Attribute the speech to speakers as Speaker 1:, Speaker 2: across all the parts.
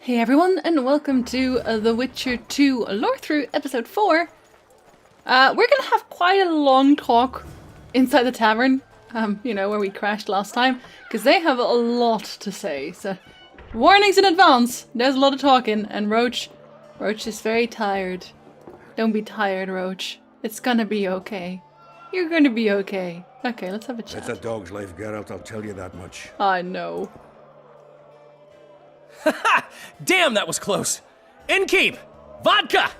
Speaker 1: Hey everyone, and welcome to The Witcher 2 Lorethrough episode 4. We're gonna have quite a long talk inside the tavern, where we crashed last time, because they have a lot to say, so warnings in advance, there's a lot of talking, and Roach is very tired. Don't be tired, Roach. It's gonna be okay. You're gonna be okay. Okay, let's have a chat.
Speaker 2: It's a dog's life, Geralt, I'll tell you that much.
Speaker 1: I know.
Speaker 3: Damn, that was close! Innkeep! Vodka!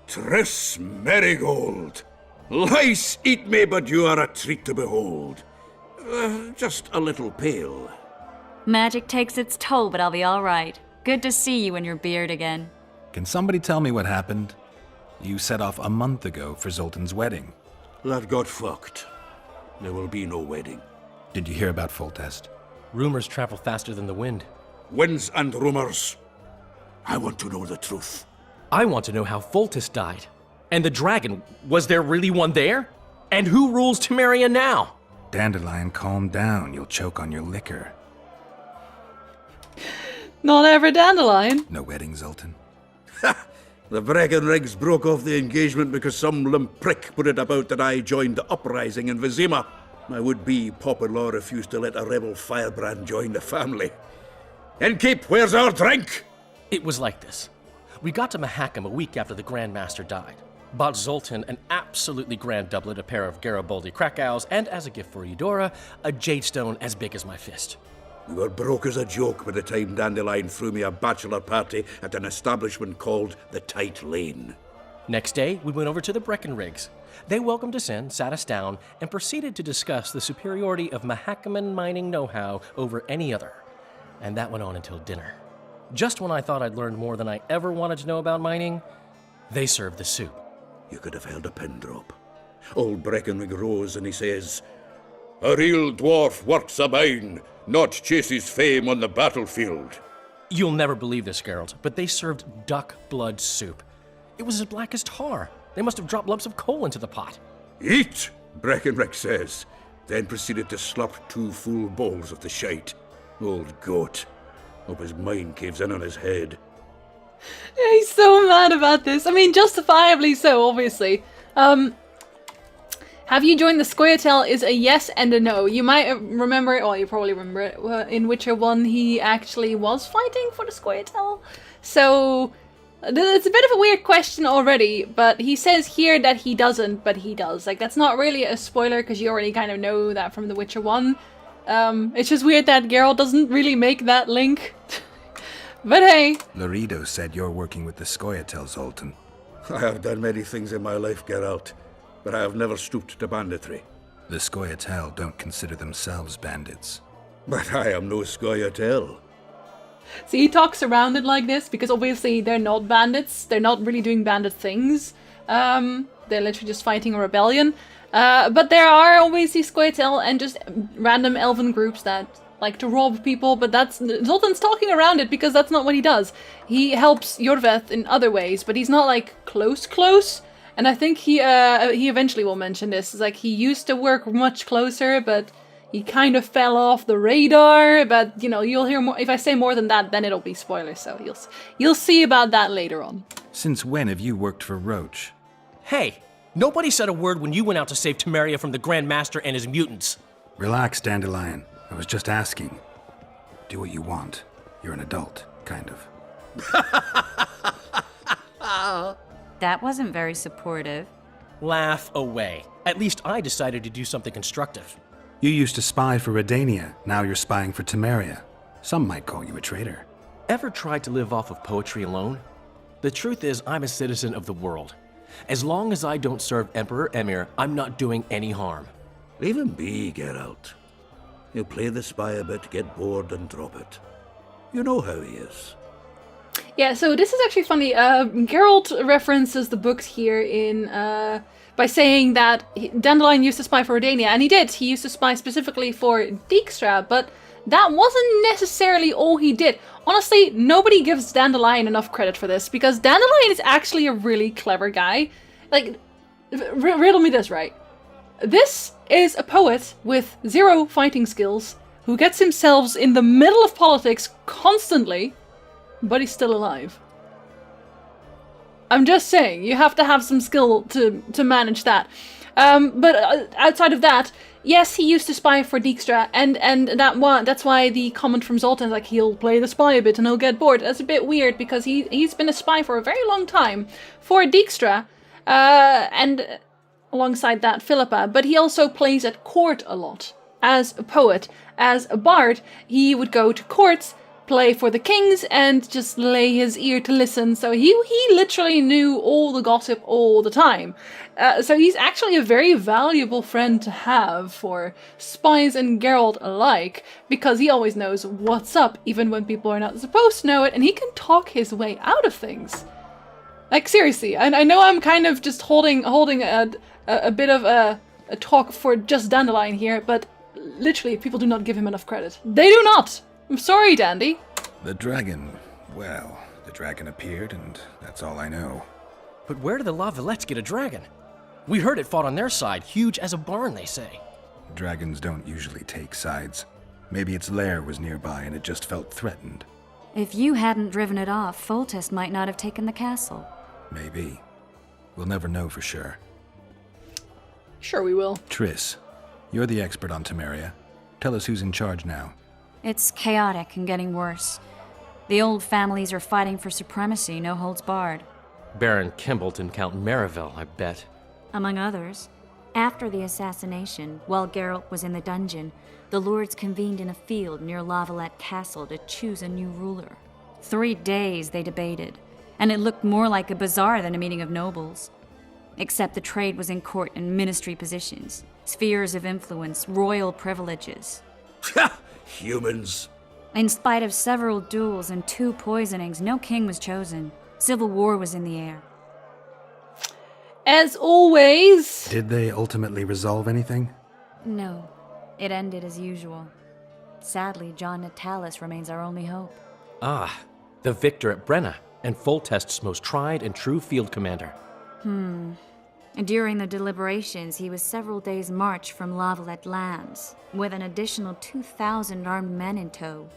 Speaker 2: Triss Marigold! Lice eat me, but you are a treat to behold. Just a little pale.
Speaker 4: Magic takes its toll, but I'll be all right. Good to see you and your beard again.
Speaker 5: Can somebody tell me what happened? You set off a month ago for Zoltan's wedding.
Speaker 2: That got fucked. There will be no wedding.
Speaker 5: Did you hear about Foltest?
Speaker 3: Rumors travel faster than the wind.
Speaker 2: Winds and rumors. I want to know the truth.
Speaker 3: I want to know how Foltest died. And the dragon, was there really one there? And who rules Temeria now?
Speaker 5: Dandelion, calm down. You'll choke on your liquor.
Speaker 1: Not ever Dandelion.
Speaker 5: No wedding, Zoltan.
Speaker 2: The Breckenrigs broke off the engagement because some limp prick put it about that I joined the uprising in Vizima. My would-be pop-in-law refused to let a rebel firebrand join the family. Innkeep, where's our drink?
Speaker 3: It was like this. We got to Mahakam a week after the Grand Master died. Bought Zoltan an absolutely grand doublet, a pair of Garibaldi Krakau's, and as a gift for Eudora, a jade stone as big as my fist.
Speaker 2: We were broke as a joke by the time Dandelion threw me a bachelor party at an establishment called the Tight Lane.
Speaker 3: Next day, we went over to the Breckenrigs. They welcomed us in, sat us down, and proceeded to discuss the superiority of Mahakaman mining know-how over any other. And that went on until dinner. Just when I thought I'd learned more than I ever wanted to know about mining, they served the soup.
Speaker 2: You could have held a pin drop. Old Breckenrig rose and he says, "A real dwarf works a mine, not chases fame on the battlefield."
Speaker 3: You'll never believe this, Geralt, but they served duck blood soup. It was as black as tar. They must have dropped lumps of coal into the pot.
Speaker 2: "Eat," Breckenrig says, then proceeded to slurp 2 full bowls of the shite. Old goat. Hope his mind caves in on his head.
Speaker 1: He's so mad about this. I mean, justifiably so, obviously. Have you joined the Scoia'tael is a yes and a no. You might remember it, or you probably remember it, in Witcher 1 he actually was fighting for the Scoia'tael. So, it's a bit of a weird question already, but he says here that he doesn't, but he does. Like, that's not really a spoiler, because you already kind of know that from the Witcher 1. It's just weird that Geralt doesn't really make that link. But hey.
Speaker 5: Loredo said you're working with the Scoia'tael, Zoltan.
Speaker 2: I have done many things in my life, Geralt, but I have never stooped to banditry.
Speaker 5: The Scoia'tael don't consider themselves bandits.
Speaker 2: But I am no Scoia'tael.
Speaker 1: See, he talks around it like this because obviously they're not bandits. They're not really doing bandit things. They're literally just fighting a rebellion. But there are always these Scoia'tael and just random elven groups that like to rob people, but Zoltan's talking around it because that's not what he does. He helps Iorveth in other ways, but he's not like close. And I think he eventually will mention this. It's like he used to work much closer, but he kind of fell off the radar. But you know, you'll hear more. If I say more than that, then it'll be spoilers. So you'll see about that later on.
Speaker 5: Since when have you worked for Roach?
Speaker 3: Hey, nobody said a word when you went out to save Temeria from the Grand Master and his mutants.
Speaker 5: Relax, Dandelion. I was just asking. Do what you want. You're an adult, kind of.
Speaker 4: That wasn't very supportive.
Speaker 3: Laugh away. At least I decided to do something constructive.
Speaker 5: You used to spy for Redania. Now you're spying for Temeria. Some might call you a traitor.
Speaker 3: Ever tried to live off of poetry alone? The truth is, I'm a citizen of the world. As long as I don't serve Emperor Emir, I'm not doing any harm.
Speaker 2: Leave him be, Geralt. He'll play the spy a bit, get bored, and drop it. You know how he is.
Speaker 1: Yeah, so this is actually funny. Geralt references the books here in by saying that Dandelion used to spy for Redania, and he did. He used to spy specifically for Dijkstra, but that wasn't necessarily all he did. Honestly, nobody gives Dandelion enough credit for this, because Dandelion is actually a really clever guy. Like, riddle me this, right? This is a poet with 0 fighting skills who gets himself in the middle of politics constantly but he's still alive. I'm just saying, you have to have some skill to manage that. But outside of that, yes, he used to spy for Dijkstra, and that's why the comment from Zoltan is like, he'll play the spy a bit and he'll get bored. That's a bit weird, because he's been a spy for a very long time for Dijkstra, and alongside that Philippa, but he also plays at court a lot. As a poet, as a bard, he would go to courts, play for the kings, and just lay his ear to listen. So he literally knew all the gossip all the time. So he's actually a very valuable friend to have for spies and Geralt alike, because he always knows what's up, even when people are not supposed to know it, and he can talk his way out of things. Like, seriously, I know I'm kind of just holding a bit of a talk for just Dandelion here, but literally, people do not give him enough credit. They do not! I'm sorry, Dandy.
Speaker 5: The dragon, well, the dragon appeared, and that's all I know.
Speaker 3: But where did the La Valettes get a dragon? We heard it fought on their side, huge as a barn, they say.
Speaker 5: Dragons don't usually take sides. Maybe its lair was nearby and it just felt threatened.
Speaker 4: If you hadn't driven it off, Foltest might not have taken the castle.
Speaker 5: Maybe. We'll never know for sure.
Speaker 1: Sure we will.
Speaker 5: Triss, you're the expert on Temeria. Tell us who's in charge now.
Speaker 4: It's chaotic and getting worse. The old families are fighting for supremacy, no holds barred.
Speaker 3: Baron Kimbolt and Count Merivale, I bet.
Speaker 4: Among others. After the assassination, while Geralt was in the dungeon, the lords convened in a field near La Valette Castle to choose a new ruler. 3 days they debated, and it looked more like a bazaar than a meeting of nobles. Except the trade was in court and ministry positions, spheres of influence, royal privileges.
Speaker 2: Humans.
Speaker 4: In spite of several duels and 2 poisonings, no king was chosen. Civil war was in the air.
Speaker 1: As always...
Speaker 5: Did they ultimately resolve anything?
Speaker 4: No, it ended as usual. Sadly, John Natalis remains our only hope.
Speaker 3: Ah, the victor at Brenna, and Foltest's most tried and true field commander.
Speaker 4: During the deliberations, he was several days' march from La Valette lands, with an additional 2,000 armed men in tow.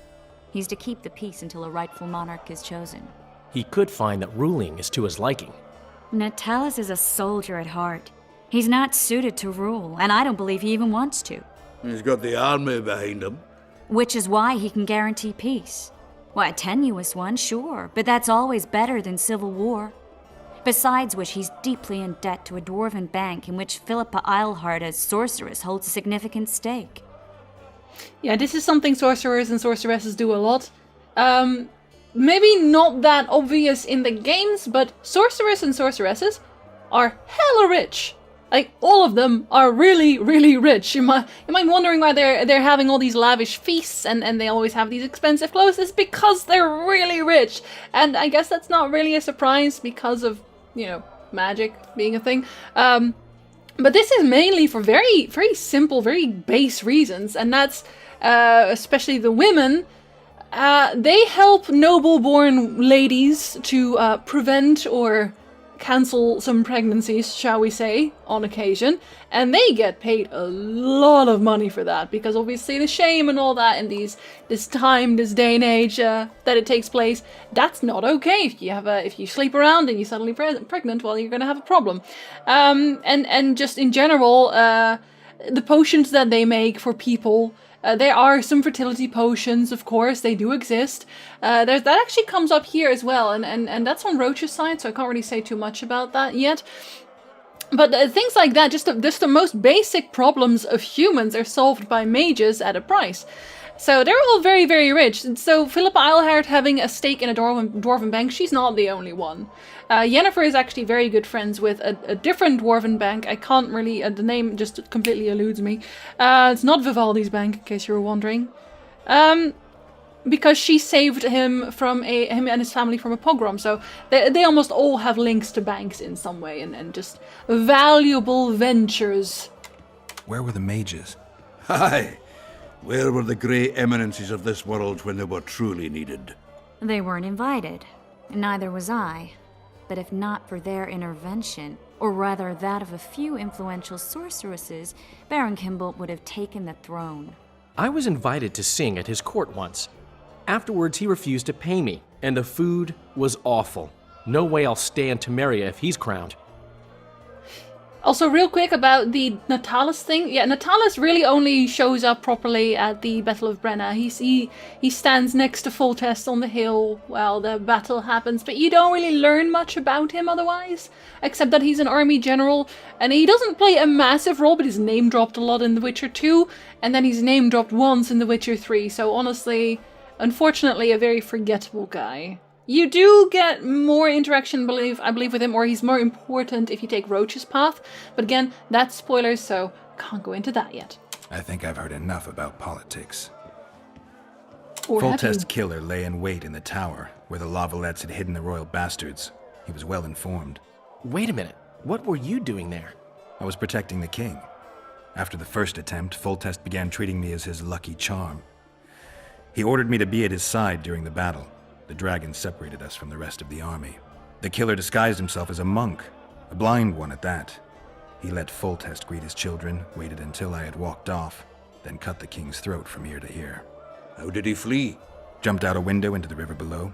Speaker 4: He's to keep the peace until a rightful monarch is chosen.
Speaker 3: He could find that ruling is to his liking.
Speaker 4: Natalis is a soldier at heart. He's not suited to rule, and I don't believe he even wants to.
Speaker 2: He's got the army behind him.
Speaker 4: Which is why he can guarantee peace. Well, a tenuous one, sure, but that's always better than civil war. Besides which, he's deeply in debt to a dwarven bank in which Philippa Eilhart, as sorceress, holds a significant stake.
Speaker 1: Yeah, this is something sorcerers and sorceresses do a lot. Maybe not that obvious in the games, but sorcerers and sorceresses are hella rich. Like, all of them are really, really rich. You might be wondering why they're having all these lavish feasts and they always have these expensive clothes. It's because they're really rich. And I guess that's not really a surprise because of, you know, magic being a thing. But this is mainly for very, very simple, very base reasons. And that's, especially the women, they help noble-born ladies to prevent or cancel some pregnancies, shall we say, on occasion, and they get paid a lot of money for that, because obviously the shame and all that in this day and age that it takes place, that's not okay. If you sleep around and you're suddenly pregnant, well, you're gonna have a problem. And just in general, the potions that they make for people. There are some fertility potions, of course, they do exist. That actually comes up here as well, and that's on Roach's side, so I can't really say too much about that yet. But things like that, just the most basic problems of humans are solved by mages at a price. So they're all very, very rich. And so Philippa Eilhart having a stake in a dwarven bank, she's not the only one. Yennefer is actually very good friends with a different dwarven bank. I can't really, the name just completely eludes me. It's not Vivaldi's bank, in case you were wondering. Because she saved him and his family from a pogrom. So they almost all have links to banks in some way and just valuable ventures.
Speaker 5: Where were the mages?
Speaker 2: Aye. Where were the grey eminences of this world when they were truly needed?
Speaker 4: They weren't invited. Neither was I. But if not for their intervention, or rather that of a few influential sorceresses, Baron Kimbolt would have taken the throne.
Speaker 3: I was invited to sing at his court once. Afterwards, he refused to pay me And the food was awful. No way I'll stand Temeria if he's crowned.
Speaker 1: Also, real quick about the Natalis thing. Yeah, Natalis really only shows up properly at the Battle of Brenna. He stands next to Foltest on the hill while the battle happens, but you don't really learn much about him otherwise, except that he's an army general, and he doesn't play a massive role, but he's name dropped a lot in The Witcher 2, and then he's name dropped once in The Witcher 3, so honestly, unfortunately, a very forgettable guy. You do get more interaction, I believe, with him, or he's more important if you take Roach's path. But again, that's spoilers, so can't go into that yet.
Speaker 5: I think I've heard enough about politics.
Speaker 1: Or have you?
Speaker 5: Foltest's killer lay in wait in the tower, where the Lavalettes had hidden the royal bastards. He was well informed.
Speaker 3: Wait a minute. What were you doing there?
Speaker 5: I was protecting the king. After the first attempt, Foltest began treating me as his lucky charm. He ordered me to be at his side during the battle. The dragon separated us from the rest of the army. The killer disguised himself as a monk, a blind one at that. He let Foltest greet his children, waited until I had walked off, then cut the king's throat from ear to ear.
Speaker 2: How did he flee?
Speaker 5: Jumped out a window into the river below.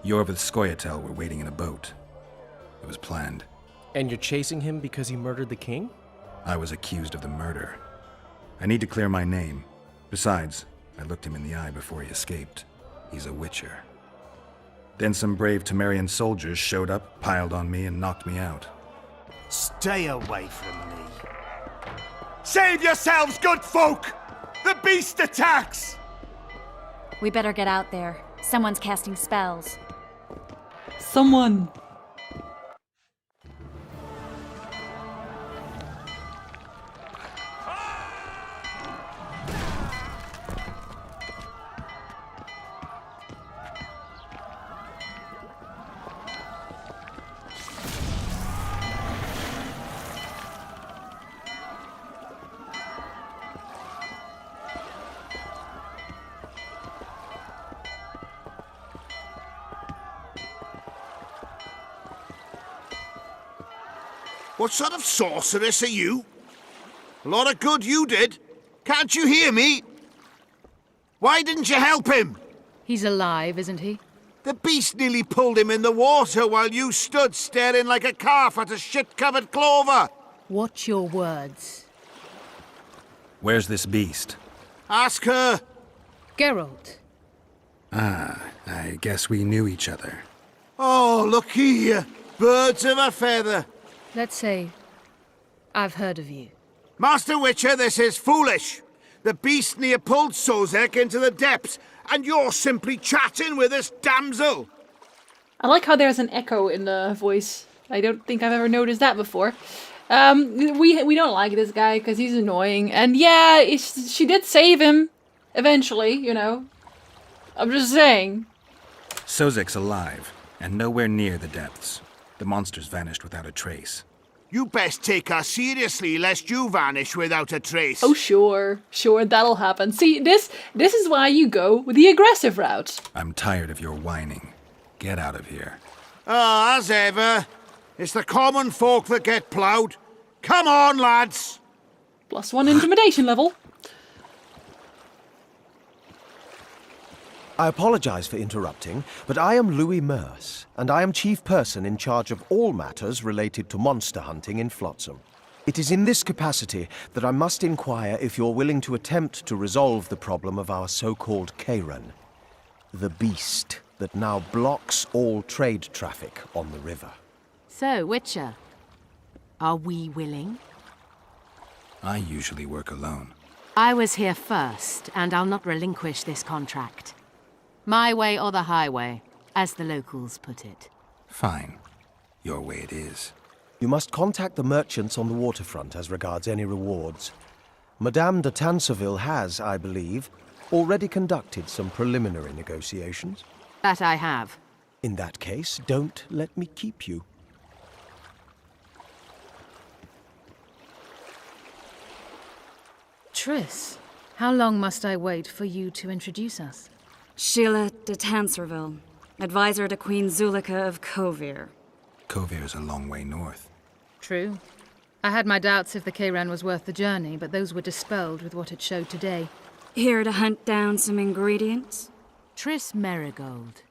Speaker 5: Iorveth Skoyatel were waiting in a boat. It was planned.
Speaker 3: And you're chasing him because he murdered the king?
Speaker 5: I was accused of the murder. I need to clear my name. Besides, I looked him in the eye before he escaped. He's a witcher. Then some brave Temerian soldiers showed up, piled on me, and knocked me out.
Speaker 6: Stay away from me. Save yourselves, good folk! The beast attacks!
Speaker 4: We better get out there. Someone's casting spells.
Speaker 1: Someone.
Speaker 6: What sort of sorceress are you? A lot of good you did. Can't you hear me? Why didn't you help him?
Speaker 7: He's alive, isn't he?
Speaker 6: The beast nearly pulled him in the water while you stood staring like a calf at a shit-covered clover.
Speaker 7: Watch your words.
Speaker 5: Where's this beast?
Speaker 6: Ask her.
Speaker 7: Geralt.
Speaker 5: I guess we knew each other.
Speaker 6: Oh, look here. Birds of a feather.
Speaker 7: Let's say I've heard of you.
Speaker 6: Master Witcher, this is foolish. The beast near pulled Sozek into the depths, and you're simply chatting with this damsel.
Speaker 1: I like how there's an echo in the voice. I don't think I've ever noticed that before. We don't like this guy because he's annoying. And yeah, she did save him eventually, you know. I'm just saying.
Speaker 5: Sozek's alive, and nowhere near the depths. The monsters vanished without a trace.
Speaker 6: You best take her seriously, lest you vanish without a trace.
Speaker 1: Oh, sure, that'll happen. See, this is why you go with the aggressive route.
Speaker 5: I'm tired of your whining. Get out of here.
Speaker 6: Ah, as ever. It's the common folk that get ploughed. Come on, lads.
Speaker 1: +1 intimidation level.
Speaker 8: I apologize for interrupting, but I am Louis Merce, and I am chief person in charge of all matters related to monster hunting in Flotsam. It is in this capacity that I must inquire if you're willing to attempt to resolve the problem of our so-called Kayran, the beast that now blocks all trade traffic on the river.
Speaker 7: So, Witcher, are we willing?
Speaker 5: I usually work alone.
Speaker 7: I was here first, and I'll not relinquish this contract. My way or the highway, as the locals put it.
Speaker 5: Fine. Your way it is.
Speaker 8: You must contact the merchants on the waterfront as regards any rewards. Madame de Tansarville has, I believe, already conducted some preliminary negotiations.
Speaker 7: That I have.
Speaker 8: In that case, don't let me keep you.
Speaker 7: Triss, how long must I wait for you to introduce us?
Speaker 4: Síle de Tansarville, advisor to Queen Zulika of Kovir.
Speaker 5: Kovir's a long way north.
Speaker 7: True. I had my doubts if the Kayran was worth the journey, but those were dispelled with what it showed today.
Speaker 4: Here to hunt down some ingredients?
Speaker 7: Triss Merigold.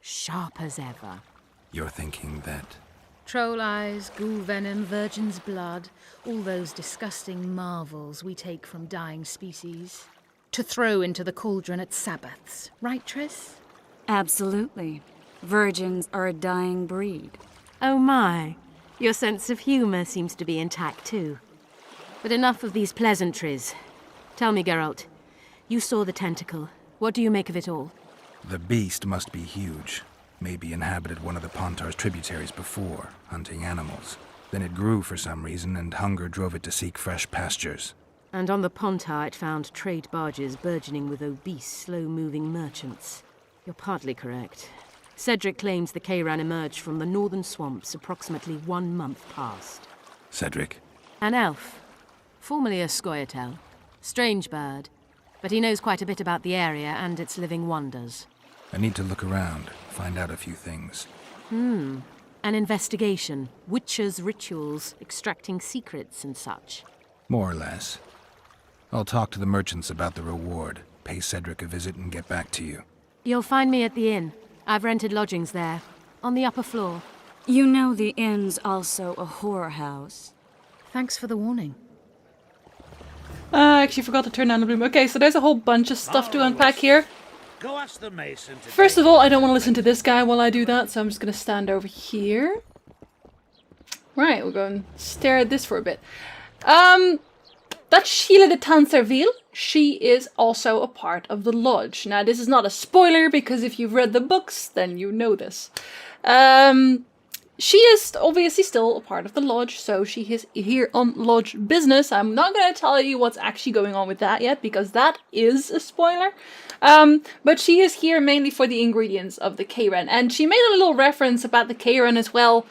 Speaker 7: Sharp as ever.
Speaker 5: You're thinking that...
Speaker 7: Troll eyes, ghoul venom, virgin's blood, all those disgusting marvels we take from dying species. To throw into the cauldron at Sabbaths, right, Triss?
Speaker 4: Absolutely. Virgins are a dying breed.
Speaker 7: Oh my, your sense of humour seems to be intact too. But enough of these pleasantries. Tell me, Geralt, you saw the tentacle. What do you make of it all?
Speaker 5: The beast must be huge. Maybe inhabited one of the Pontar's tributaries before, hunting animals. Then it grew for some reason, and hunger drove it to seek fresh pastures.
Speaker 7: And on the Pontar it found trade barges burgeoning with obese, slow-moving merchants. You're partly correct. Cedric claims the Kayran emerged from the northern swamps approximately 1 month past.
Speaker 5: Cedric?
Speaker 7: An elf. Formerly a Scoia'tael. Strange bird. But he knows quite a bit about the area and its living wonders.
Speaker 5: I need to look around, find out a few things.
Speaker 7: An investigation. Witches' rituals, extracting secrets and such.
Speaker 5: More or less. I'll talk to the merchants about the reward, pay Cedric a visit and get back to you.
Speaker 7: You'll find me at the inn. I've rented lodgings there, on the upper floor.
Speaker 4: You know the inn's also a whorehouse.
Speaker 7: Thanks for the warning.
Speaker 1: I actually forgot to turn down the bloom. Okay, so there's a whole bunch of stuff to unpack here.
Speaker 6: Go ask the mason to
Speaker 1: First of all, I don't want to listen to this guy while I do that, so I'm just going to stand over here. Right, we'll go and stare at this for a bit. That's Síle de Tansarville. She is also a part of the lodge. Now, this is not a spoiler, because if you've read the books, then you know this. She is obviously still a part of the lodge, so she is here on lodge business. I'm not going to tell you what's actually going on with that yet, because that is a spoiler. But she is here mainly for the ingredients of the Kayran, and she made a little reference about the Kayran as well,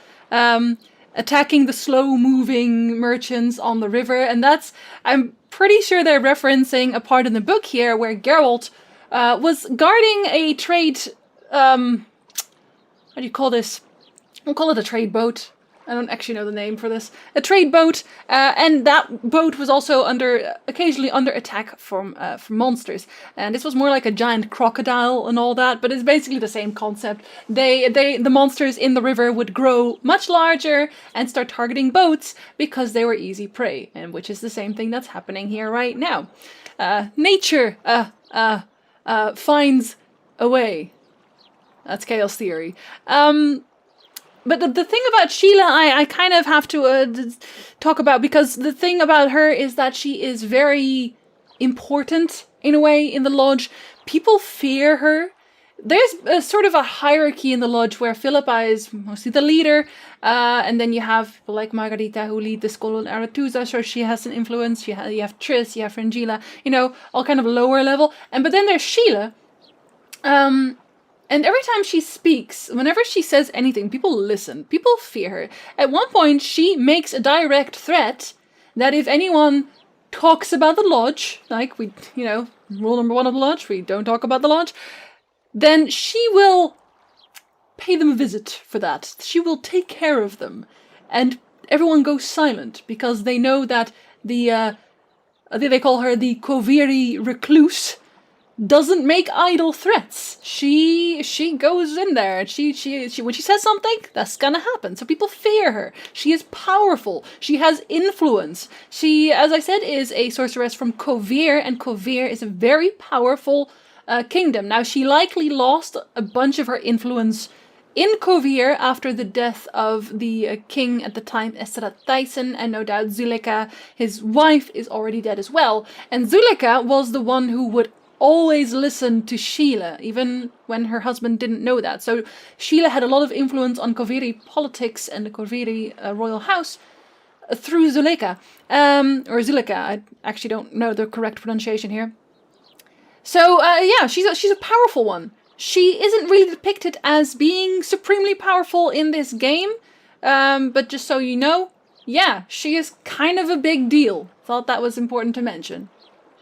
Speaker 1: attacking the slow-moving merchants on the river, and that's, I'm pretty sure they're referencing a part in the book here where Geralt was guarding a trade, what do you call this? We'll call it a trade boat. I don't actually know the name for this. A trade boat, and that boat was also occasionally under attack from monsters. And this was more like a giant crocodile and all that, but it's basically the same concept. The monsters in the river would grow much larger and start targeting boats because they were easy prey, and which is the same thing that's happening here right now. Nature finds a way. That's Chaos Theory. But the thing about Síle, I kind of have to talk about, because the thing about her is that she is very important, in a way, in the lodge. People fear her. There's a sort of a hierarchy in the lodge where Philippa is mostly the leader, and then you have people like Margarita who lead the Skull and Arethusa, so she has an influence. You have Triss, you have Fringilla, you know, all kind of lower level. But then there's Síle. And every time she speaks, whenever she says anything, people listen. People fear her. At one point, she makes a direct threat that if anyone talks about the lodge, like we, you know, rule number 1 of the lodge, we don't talk about the lodge, then she will pay them a visit for that. She will take care of them. And everyone goes silent because they know that they call her the Koviri recluse, doesn't make idle threats. She goes in there. She when she says something, that's gonna happen. So people fear her. She is powerful. She has influence. She, as I said, is a sorceress from Kovir, and Kovir is a very powerful kingdom. Now, she likely lost a bunch of her influence in Kovir after the death of the king at the time, Esrat Tyson, and no doubt Zuleka, his wife, is already dead as well. And Zuleka was the one who would always listened to Síle, even when her husband didn't know that. So Síle had a lot of influence on Koviri politics and the Koviri royal house through Zuleka. Or Zuleka, I actually don't know the correct pronunciation here. So, yeah, she's a powerful one. She isn't really depicted as being supremely powerful in this game, but just so you know, yeah, she is kind of a big deal. Thought that was important to mention.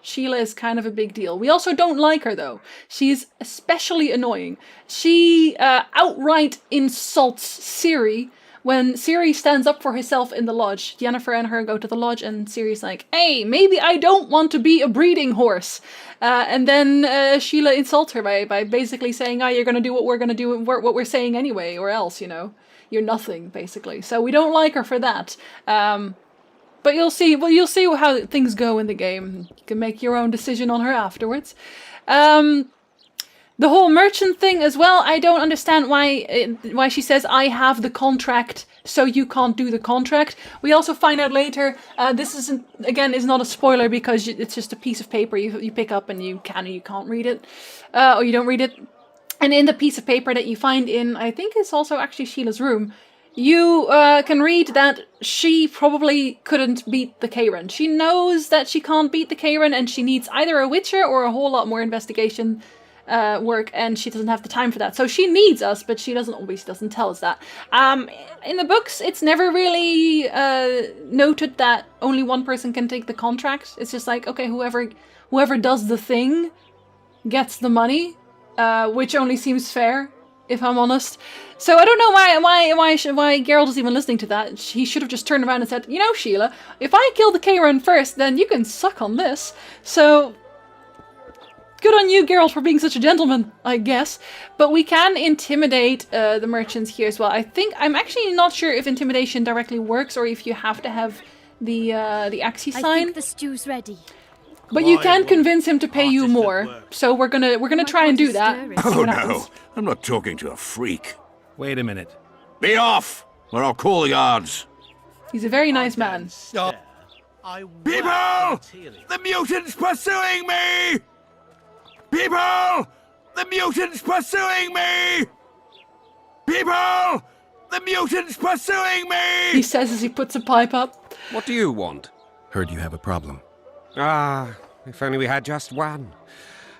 Speaker 1: Síle is kind of a big deal. We also don't like her, though. She's especially annoying. She outright insults Ciri when Ciri stands up for herself in the lodge. Yennefer and her go to the lodge, and Ciri's like, hey, maybe I don't want to be a breeding horse. And then Síle insults her by basically saying, you're going to do what we're going to do, what we're saying anyway, or else, you're nothing, basically. So we don't like her for that. But you'll see how things go in the game. You can make your own decision on her afterwards. The whole merchant thing as well, I don't understand why she says, I have the contract, so you can't do the contract. We also find out later, this is not a spoiler because it's just a piece of paper you pick up and you can or you can't read it, or you don't read it. And in the piece of paper that you find in, I think it's also actually Síle's room, you can read that she probably couldn't beat the Kayran. She knows that she can't beat the Kayran and she needs either a witcher or a whole lot more investigation work, and she doesn't have the time for that. So she needs us, but she obviously doesn't tell us that. In the books, it's never really noted that only one person can take the contract. It's just like, okay, whoever does the thing gets the money, which only seems fair, if I'm honest. So I don't know why Geralt is even listening to that. He should have just turned around and said, Síle, if I kill the Kayran first, then you can suck on this. So good on you, Geralt, for being such a gentleman, I guess. But we can intimidate the merchants here as well. I'm actually not sure if intimidation directly works or if you have to have the Axii sign.
Speaker 9: I think the stew's ready.
Speaker 1: But you can convince him to pay you more. So we're gonna try and do that.
Speaker 6: Oh no, I'm not talking to a freak.
Speaker 5: Wait a minute.
Speaker 6: Be off, or I'll call the guards.
Speaker 1: He's a very nice man.
Speaker 6: Stop. People! The mutant's pursuing me! People! The mutant's pursuing me! People! The mutant's pursuing me!
Speaker 1: He says as he puts a pipe up.
Speaker 10: What do you want?
Speaker 5: Heard you have a problem.
Speaker 10: Ah, if only we had just one.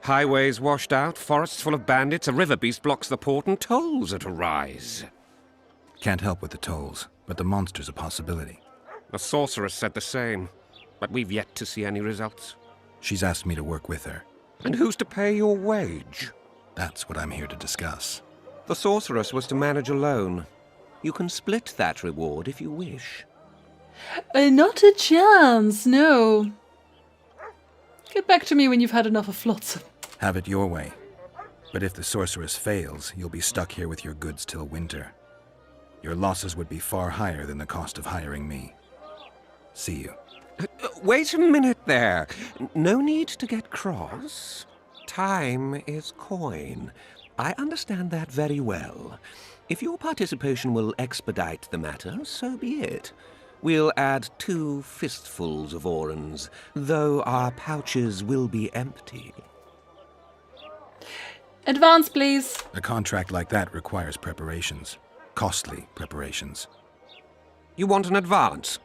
Speaker 10: Highways washed out, forests full of bandits, a river beast blocks the port, and tolls at a rise.
Speaker 5: Can't help with the tolls, but the monster's a possibility.
Speaker 10: The sorceress said the same, but we've yet to see any results.
Speaker 5: She's asked me to work with her.
Speaker 10: And who's to pay your wage?
Speaker 5: That's what I'm here to discuss.
Speaker 10: The sorceress was to manage alone. You can split that reward if you wish.
Speaker 1: Not a chance, no. Get back to me when you've had enough of Flotsam.
Speaker 5: Have it your way. But if the sorceress fails, you'll be stuck here with your goods till winter. Your losses would be far higher than the cost of hiring me. See you.
Speaker 10: Wait a minute there. No need to get cross. Time is coin. I understand that very well. If your participation will expedite the matter, so be it. We'll add 2 fistfuls of orans, though our pouches will be empty.
Speaker 1: Advance, please.
Speaker 5: A contract like that requires preparations. Costly preparations.
Speaker 10: You want an advance?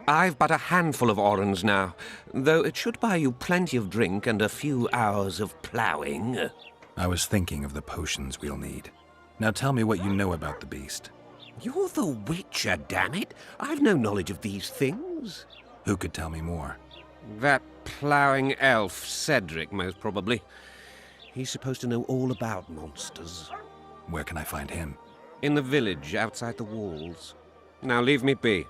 Speaker 10: I've but a handful of orans now, though it should buy you plenty of drink and a few hours of ploughing.
Speaker 5: I was thinking of the potions we'll need. Now tell me what you know about the beast.
Speaker 10: You're the Witcher, damn it! I've no knowledge of these things.
Speaker 5: Who could tell me more?
Speaker 10: That ploughing elf, Cedric, most probably. He's supposed to know all about monsters.
Speaker 5: Where can I find him?
Speaker 10: In the village, outside the walls. Now leave me be.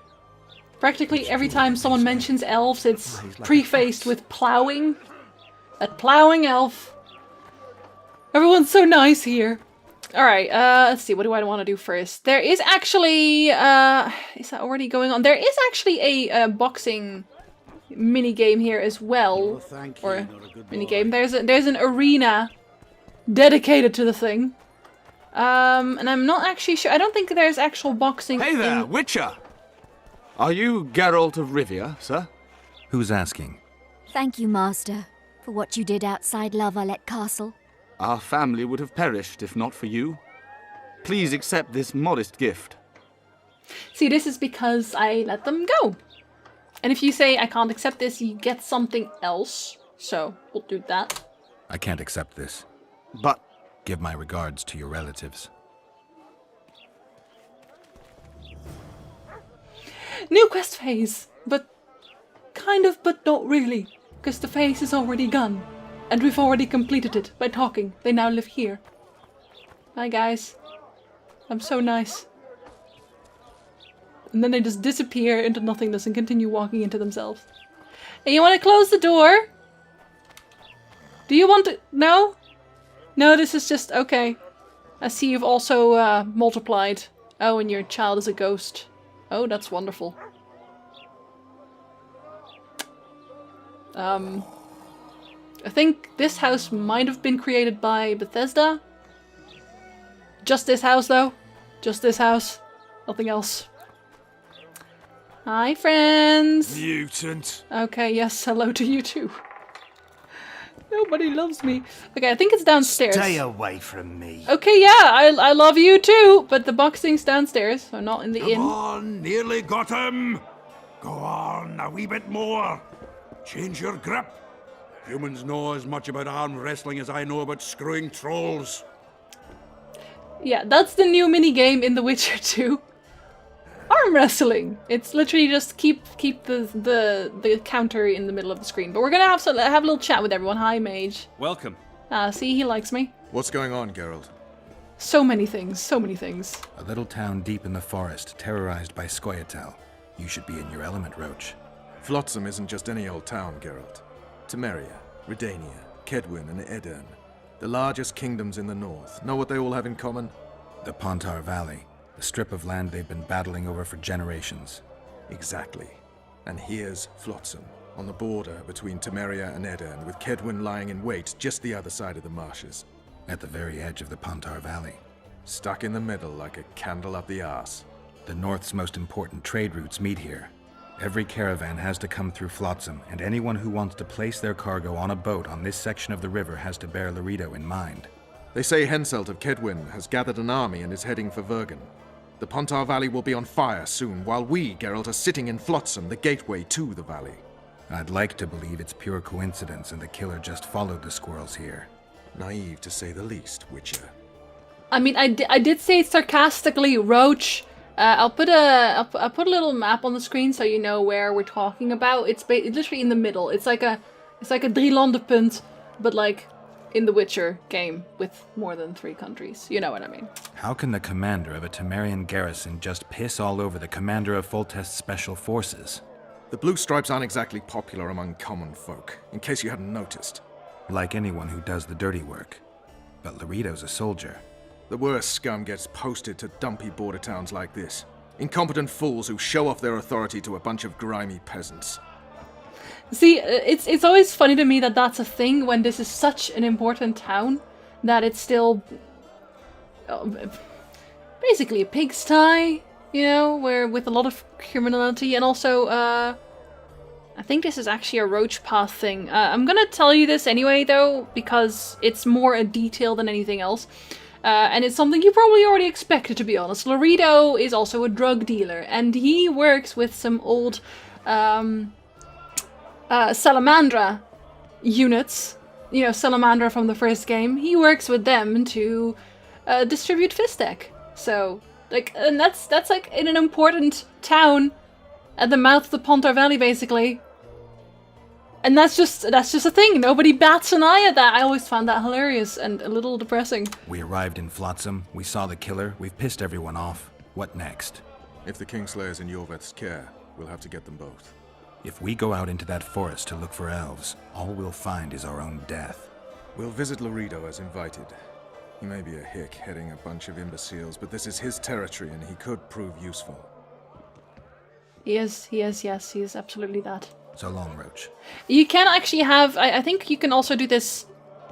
Speaker 1: Practically every time someone mentions elves, it's prefaced with ploughing. That ploughing elf. Everyone's so nice here. Alright, let's see, what do I want to do first? There is actually, is that already going on? There is actually a boxing mini-game here as well. Or mini-game. There's an arena dedicated to the thing. And I'm not actually sure, I don't think there's actual boxing.
Speaker 11: Hey there, Witcher! Are you Geralt of Rivia, sir?
Speaker 5: Who's asking?
Speaker 9: Thank you, Master, for what you did outside La Valette Castle.
Speaker 11: Our family would have perished if not for you. Please accept this modest gift.
Speaker 1: See, this is because I let them go. And if you say I can't accept this, you get something else. So, we'll do that.
Speaker 5: I can't accept this.
Speaker 11: But
Speaker 5: give my regards to your relatives.
Speaker 1: New quest phase, but kind of, but not really. Because the phase is already gone. And we've already completed it by talking. They now live here. Bye, guys. I'm so nice. And then they just disappear into nothingness and continue walking into themselves. And you want to close the door? Do you want to... No? No, this is just... Okay. I see you've also multiplied. Oh, and your child is a ghost. Oh, that's wonderful. I think this house might have been created by Bethesda. Just this house, though. Just this house. Nothing else. Hi, friends.
Speaker 6: Mutant.
Speaker 1: Okay, yes, hello to you too. Nobody loves me. Okay, I think it's downstairs.
Speaker 6: Stay away from me.
Speaker 1: Okay, yeah, I love you too, but the boxing's downstairs, so not in the inn.
Speaker 2: Come on, nearly got him. Go on, a wee bit more. Change your grip. Humans know as much about arm wrestling as I know about screwing trolls.
Speaker 1: Yeah, that's the new minigame in The Witcher 2. Arm wrestling. It's literally just keep the counter in the middle of the screen. But we're gonna have a little chat with everyone. Hi, mage.
Speaker 12: Welcome.
Speaker 1: See, he likes me.
Speaker 12: What's going on, Geralt?
Speaker 1: So many things. So many things.
Speaker 5: A little town deep in the forest, terrorized by Scoia'tael. You should be in your element, Roach.
Speaker 12: Flotsam isn't just any old town, Geralt. Temeria, Redania, Kedwin, and Edirn. The largest kingdoms in the north. Know what they all have in common?
Speaker 5: The Pontar Valley. The strip of land they've been battling over for generations.
Speaker 12: Exactly. And here's Flotsam, on the border between Temeria and Edirn, with Kedwin lying in wait just the other side of the marshes.
Speaker 5: At the very edge of the Pontar Valley.
Speaker 12: Stuck in the middle like a candle up the arse.
Speaker 5: The north's most important trade routes meet here. Every caravan has to come through Flotsam, and anyone who wants to place their cargo on a boat on this section of the river has to bear Loreto in mind.
Speaker 12: They say Henselt of Kedwin has gathered an army and is heading for Vergen. The Pontar Valley will be on fire soon, while we, Geralt, are sitting in Flotsam, the gateway to the valley.
Speaker 5: I'd like to believe it's pure coincidence and the killer just followed the squirrels here.
Speaker 12: Naive, to say the least, Witcher.
Speaker 1: I mean, I did say it sarcastically, Roach. I'll put a little map on the screen so you know where we're talking about. It's literally in the middle. It's like a drielandenpunt, but like in the Witcher game with more than 3 countries. You know what I mean.
Speaker 5: How can the commander of a Temerian garrison just piss all over the commander of Foltest Special Forces?
Speaker 12: The Blue Stripes aren't exactly popular among common folk, in case you hadn't noticed.
Speaker 5: Like anyone who does the dirty work. But Loreto's a soldier.
Speaker 12: The worst scum gets posted to dumpy border towns like this. Incompetent fools who show off their authority to a bunch of grimy peasants.
Speaker 1: See, it's always funny to me that that's a thing when this is such an important town that it's still basically a pigsty, you know, where with a lot of criminality and also I think this is actually a Roach Path thing. I'm gonna tell you this anyway though because it's more a detail than anything else. And it's something you probably already expected, to be honest. Loreto is also a drug dealer, and he works with some old Salamandra units. You know, Salamandra from the first game. He works with them to distribute Fistek. So, like, and that's like in an important town at the mouth of the Pontar Valley, basically. And that's just a thing. Nobody bats an eye at that. I always found that hilarious and a little depressing.
Speaker 5: We arrived in Flotsam, we saw the killer, we've pissed everyone off. What next?
Speaker 12: If the Kingslayer's in Iorveth's care, we'll have to get them both.
Speaker 5: If we go out into that forest to look for elves, all we'll find is our own death.
Speaker 12: We'll visit Loreto as invited. He may be a hick heading a bunch of imbeciles, but this is his territory and he could prove useful.
Speaker 1: He is, yes, he is absolutely that.
Speaker 5: So long, Roach.
Speaker 1: You can actually have, I think you can also do this,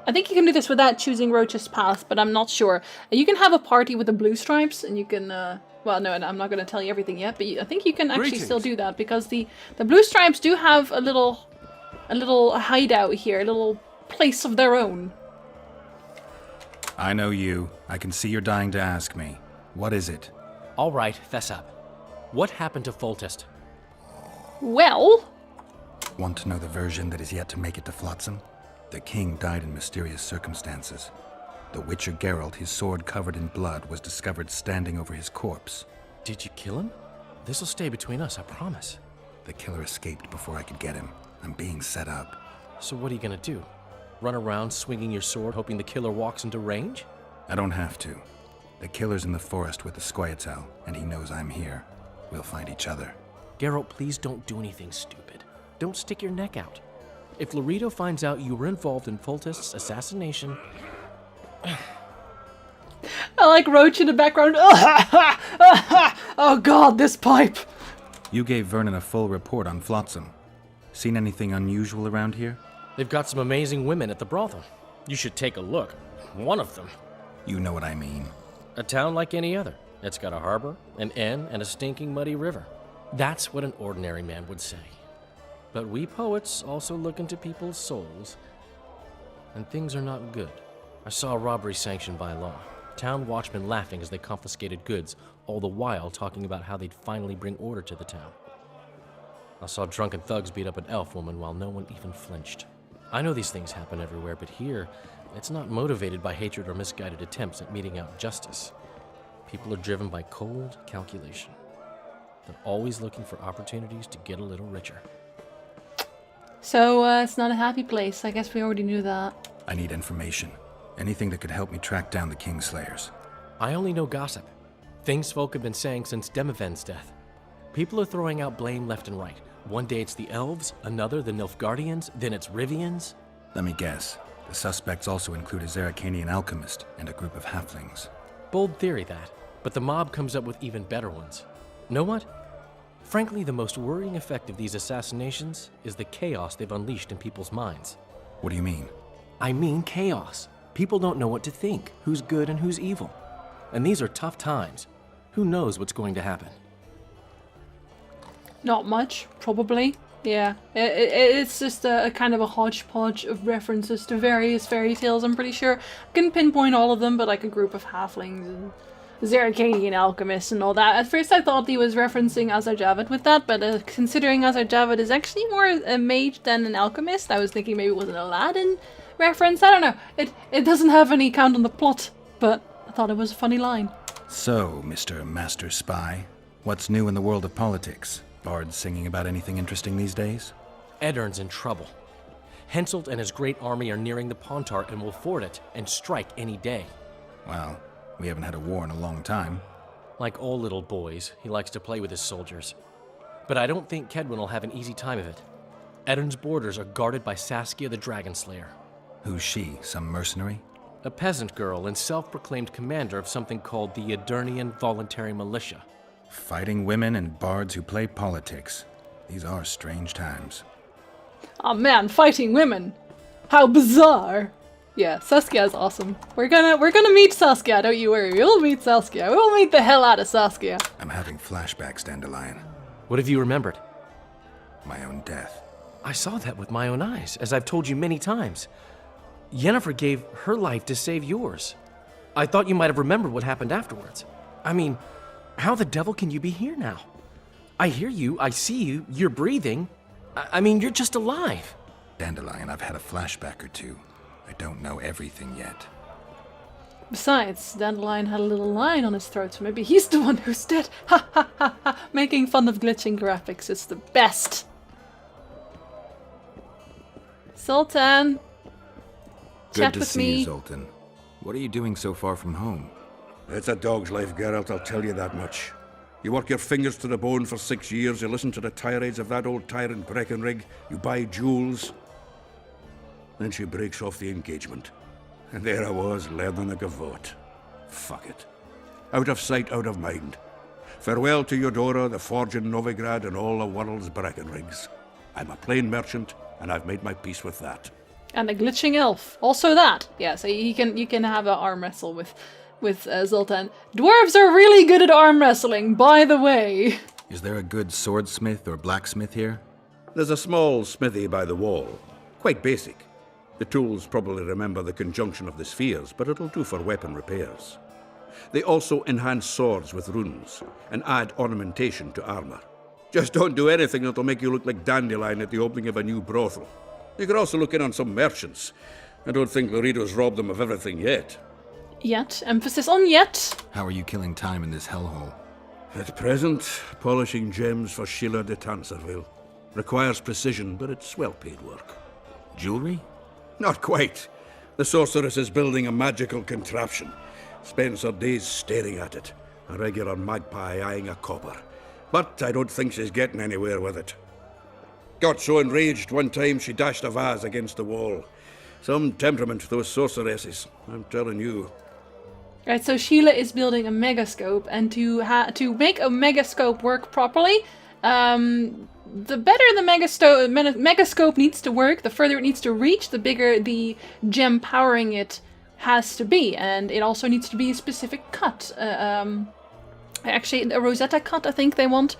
Speaker 1: I think you can do this without choosing Roach's Path, but I'm not sure. You can have a party with the Blue Stripes, and you can, well, no, I'm not going to tell you everything yet, but I think you can actually still do that, because the Blue Stripes do have a little hideout here, a little place of their own.
Speaker 5: I know you. I can see you're dying to ask me. What is it?
Speaker 3: All right, fess up. What happened to Foltest?
Speaker 1: Well...
Speaker 5: Want to know the version that is yet to make it to Flotsam? The king died in mysterious circumstances. The Witcher Geralt, his sword covered in blood, was discovered standing over his corpse.
Speaker 3: Did you kill him? This'll stay between us, I promise.
Speaker 5: The killer escaped before I could get him. I'm being set up.
Speaker 3: So what are you gonna do? Run around swinging your sword hoping the killer walks into range?
Speaker 5: I don't have to. The killer's in the forest with the Scoia'tael, and he knows I'm here. we'll find each other.
Speaker 3: Geralt, please don't do anything stupid. Don't stick your neck out. If Loreto finds out you were involved in Foltest's assassination...
Speaker 1: I like Roach in the background. Oh god, this pipe!
Speaker 5: You gave Vernon a full report on Flotsam. Seen anything unusual around here?
Speaker 3: They've got some amazing women at the brothel. You should take a look. One of them.
Speaker 5: You know what I mean.
Speaker 3: A town like any other. It's got a harbor, an inn, and a stinking muddy river. That's what an ordinary man would say. But we poets also look into people's souls, and things are not good. I saw a robbery sanctioned by law. Town watchmen laughing as they confiscated goods, all the while talking about how they'd finally bring order to the town. I saw drunken thugs beat up an elf woman while no one even flinched. I know these things happen everywhere, but here, it's not motivated by hatred or misguided attempts at meting out justice. People are driven by cold calculation. They're always looking for opportunities to get a little richer.
Speaker 1: So, it's not a happy place. I guess we already knew that.
Speaker 5: I need information. Anything that could help me track down the Kingslayers.
Speaker 3: I only know gossip. Things folk have been saying since Demiven's death. People are throwing out blame left and right. One day it's the elves, another the Nilfgaardians, then it's Rivians.
Speaker 5: Let me guess. The suspects also include a Zerrikanian alchemist and a group of halflings.
Speaker 3: Bold theory, that. But the mob comes up with even better ones. Know what? Frankly, the most worrying effect of these assassinations is the chaos they've unleashed in people's minds.
Speaker 5: What do you mean?
Speaker 3: I mean chaos. People don't know what to think, who's good and who's evil. And these are tough times. Who knows what's going to happen?
Speaker 1: Not much, probably. Yeah, it's just a kind of a hodgepodge of references to various fairy tales, I'm pretty sure. I couldn't pinpoint all of them, but like a group of halflings and Zerrikanian alchemists and all that. At first I thought he was referencing Azar-Javid with that, but considering Azar-Javid is actually more a mage than an alchemist, I was thinking maybe it was an Aladdin reference. I don't know. It doesn't have any count on the plot, but I thought it was a funny line.
Speaker 5: So, Mr. Master Spy, what's new in the world of politics? Bards singing about anything interesting these days?
Speaker 3: Eddern's in trouble. Henselt and his great army are nearing the Pontar and will ford it and strike any day.
Speaker 5: Well, we haven't had a war in a long time.
Speaker 3: Like all little boys, he likes to play with his soldiers. But I don't think Kedwin will have an easy time of it. Eddern's borders are guarded by Saskia the Dragon Slayer.
Speaker 5: Who's she? Some mercenary?
Speaker 3: A peasant girl and self-proclaimed commander of something called the Edirnian Voluntary Militia.
Speaker 5: Fighting women and bards who play politics. These are strange times.
Speaker 1: Oh man, fighting women! How bizarre! Yeah, Saskia's awesome. We're gonna meet Saskia, don't you worry. We'll meet Saskia. We'll meet the hell out of Saskia.
Speaker 5: I'm having flashbacks, Dandelion.
Speaker 3: What have you remembered?
Speaker 5: My own death.
Speaker 3: I saw that with my own eyes, as I've told you many times. Yennefer gave her life to save yours. I thought you might have remembered what happened afterwards. I mean, how the devil can you be here now? I hear you, I see you, you're breathing. I mean, you're just alive.
Speaker 5: Dandelion, I've had a flashback or two. I don't know everything yet.
Speaker 1: Besides, Dandelion had a little line on his throat, so maybe he's the one who's dead. Ha ha ha ha! Making fun of glitching graphics is the best. Sultan!
Speaker 5: Good to see you, Zoltan. What are you doing so far from home?
Speaker 2: It's a dog's life, Geralt, I'll tell you that much. You work your fingers to the bone for 6 years, you listen to the tirades of that old tyrant Breckenrig, you buy jewels. Then she breaks off the engagement. And there I was, learning a gavotte. Fuck it. Out of sight, out of mind. Farewell to Eudora, the forge in Novigrad, and all the world's Breckenrigs. I'm a plain merchant, and I've made my peace with that.
Speaker 1: And a glitching elf. Also that. Yeah, so you can have an arm wrestle with Zoltan. Dwarves are really good at arm wrestling, by the way.
Speaker 5: Is there a good swordsmith or blacksmith here?
Speaker 2: There's a small smithy by the wall. Quite basic. The tools probably remember the conjunction of the spheres, but it'll do for weapon repairs. They also enhance swords with runes, and add ornamentation to armor. Just don't do anything that'll make you look like Dandelion at the opening of a new brothel. You could also look in on some merchants. I don't think Loreto's robbed them of everything yet.
Speaker 1: Yet. Emphasis on yet.
Speaker 5: How are you killing time in this hellhole?
Speaker 2: At present, polishing gems for Síle de Tansarville. Requires precision, but it's well-paid work.
Speaker 5: Jewelry?
Speaker 2: Not quite. The sorceress is building a magical contraption. Spends her days staring at it. A regular magpie eyeing a copper. but I don't think she's getting anywhere with it. Got so enraged one time she dashed a vase against the wall. Some temperament, those sorceresses, I'm telling you.
Speaker 1: Right, so Síle is building a megascope, and to make a megascope work properly, the better the megascope needs to work, the further it needs to reach, the bigger the gem powering it has to be, and it also needs to be a specific cut. Actually, a Rosetta cut, I think they want.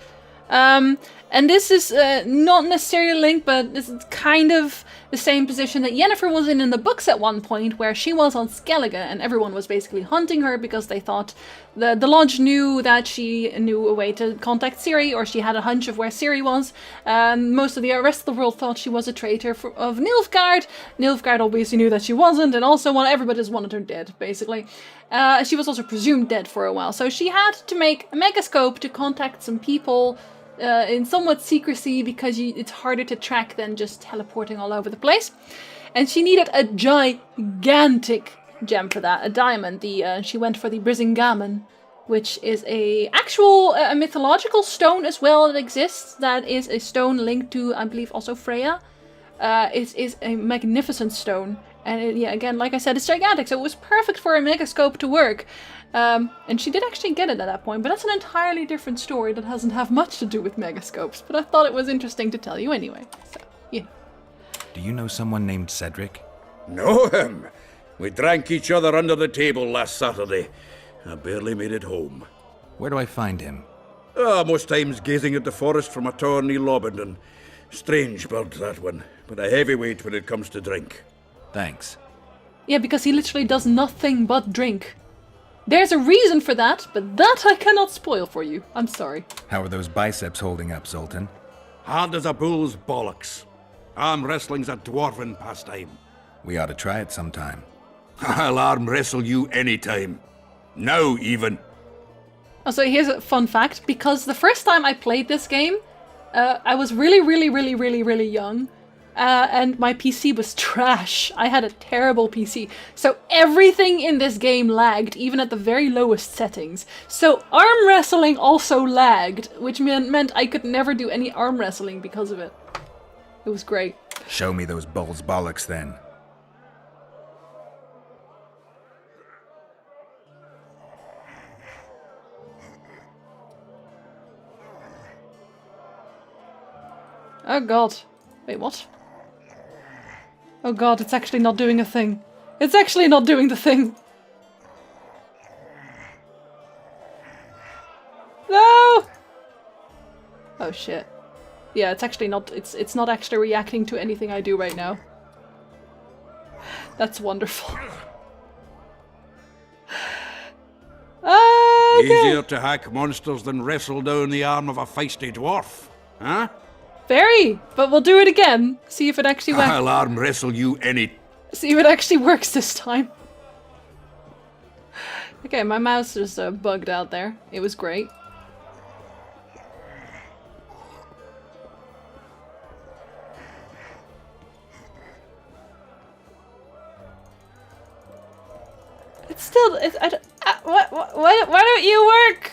Speaker 1: And this is not necessarily linked, but this is kind of the same position that Yennefer was in the books at one point, where she was on Skellige, and everyone was basically hunting her because they thought the Lodge knew that she knew a way to contact Ciri, or she had a hunch of where Ciri was. Most of the rest of the world thought she was a traitor of Nilfgaard. Nilfgaard obviously knew that she wasn't, and also everybody just wanted her dead, basically. She was also presumed dead for a while, so she had to make a megascope to contact some people in somewhat secrecy, because it's harder to track than just teleporting all over the place. And she needed a gigantic gem for that, a diamond. She went for the Brisingamen, which is a mythological stone as well that exists. That is a stone linked to, I believe, also Freya. It is a magnificent stone. And again, like I said, it's gigantic, so it was perfect for a megascope to work. And she did actually get it at that point, but that's an entirely different story that doesn't have much to do with megascopes. But I thought it was interesting to tell you anyway. So, yeah.
Speaker 5: Do you know someone named Cedric?
Speaker 2: Know him? We drank each other under the table last Saturday. I barely made it home.
Speaker 5: Where do I find him?
Speaker 2: Most times gazing at the forest from a tower near Lobendon. Strange bird, that one, but a heavyweight when it comes to drink.
Speaker 5: Thanks.
Speaker 1: Yeah, because he literally does nothing but drink. There's a reason for that, but that I cannot spoil for you. I'm sorry.
Speaker 5: How are those biceps holding up, Zoltan?
Speaker 2: Hard as a bull's bollocks. Arm wrestling's a dwarven pastime.
Speaker 5: We ought to try it sometime.
Speaker 2: I'll arm wrestle you anytime. Now, even.
Speaker 1: Also, here's a fun fact. Because the first time I played this game, I was really young. And my PC was trash. I had a terrible PC. So everything in this game lagged, even at the very lowest settings. So arm wrestling also lagged, which meant I could never do any arm wrestling because of it. It was great.
Speaker 5: Show me those bull's bollocks then.
Speaker 1: Oh god. Wait, what? Oh god, it's actually not doing a thing. It's actually not doing the thing. No! Oh shit. Yeah, it's actually not, it's not actually reacting to anything I do right now. That's wonderful. Okay.
Speaker 2: Easier to hack monsters than wrestle down the arm of a feisty dwarf, huh?
Speaker 1: Very, but we'll do it again. See if it actually works.
Speaker 2: I'll arm wrestle you
Speaker 1: See if it actually works this time. Okay, my mouse just bugged out there. It was great. It's still. Why don't you work?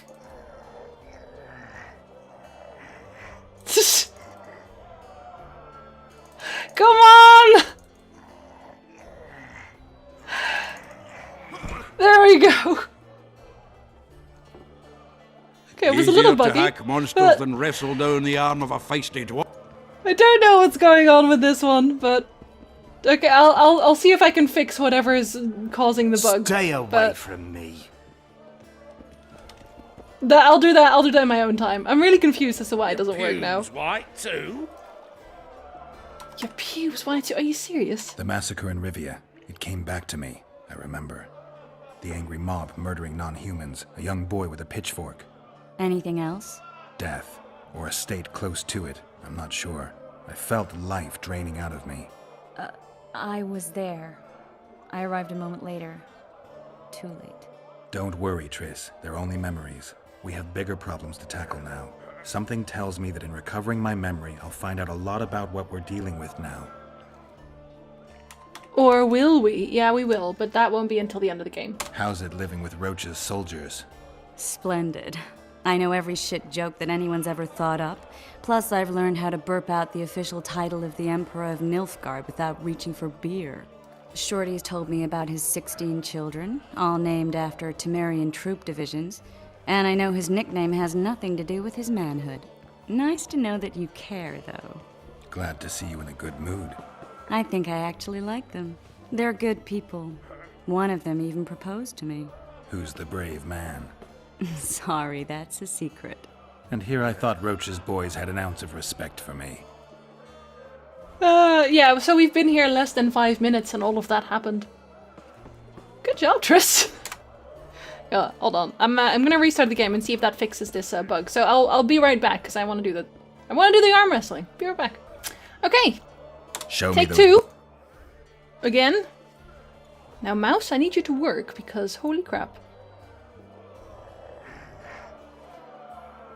Speaker 1: Come on! There we go. Okay, it was a little buggy.
Speaker 2: To hack monsters than wrestle down the arm of a feisty dwarf.
Speaker 1: I don't know what's going on with this one, but okay, I'll see if I can fix whatever is causing the bug.
Speaker 6: Stay away from me.
Speaker 1: I'll do that. I'll do that in my own time. I'm really confused as to why it doesn't work now.
Speaker 6: White too.
Speaker 1: Your pubes white too? Are you serious?
Speaker 5: The massacre in Rivia. It came back to me. I remember. The angry mob murdering non-humans. A young boy with a pitchfork.
Speaker 4: Anything else?
Speaker 5: Death. Or a state close to it. I'm not sure. I felt life draining out of me.
Speaker 4: I was there. I arrived a moment later. Too late.
Speaker 5: Don't worry, Triss. They're only memories. We have bigger problems to tackle now. Something tells me that in recovering my memory, I'll find out a lot about what we're dealing with now.
Speaker 1: Or will we? Yeah, we will, but that won't be until the end of the game.
Speaker 5: How's it living with Roach's soldiers?
Speaker 4: Splendid. I know every shit joke that anyone's ever thought up. Plus, I've learned how to burp out the official title of the Emperor of Nilfgaard without reaching for beer. Shorty's told me about his 16 children, all named after Temerian troop divisions, and I know his nickname has nothing to do with his manhood. Nice to know that you care, though.
Speaker 5: Glad to see you in a good mood.
Speaker 4: I think I actually like them. They're good people. One of them even proposed to me.
Speaker 5: Who's the brave man?
Speaker 4: Sorry, that's a secret.
Speaker 5: And here I thought Roach's boys had an ounce of respect for me.
Speaker 1: Yeah, so we've been here less than 5 minutes and all of that happened. Good job, Triss. Yeah, hold on. I'm gonna restart the game and see if that fixes this bug. So I'll be right back because I want to do that. I want to do the arm wrestling. Be right back. Okay.
Speaker 5: Show me
Speaker 1: Take
Speaker 5: the...
Speaker 1: 2. Again. Now, mouse, I need you to work because holy crap.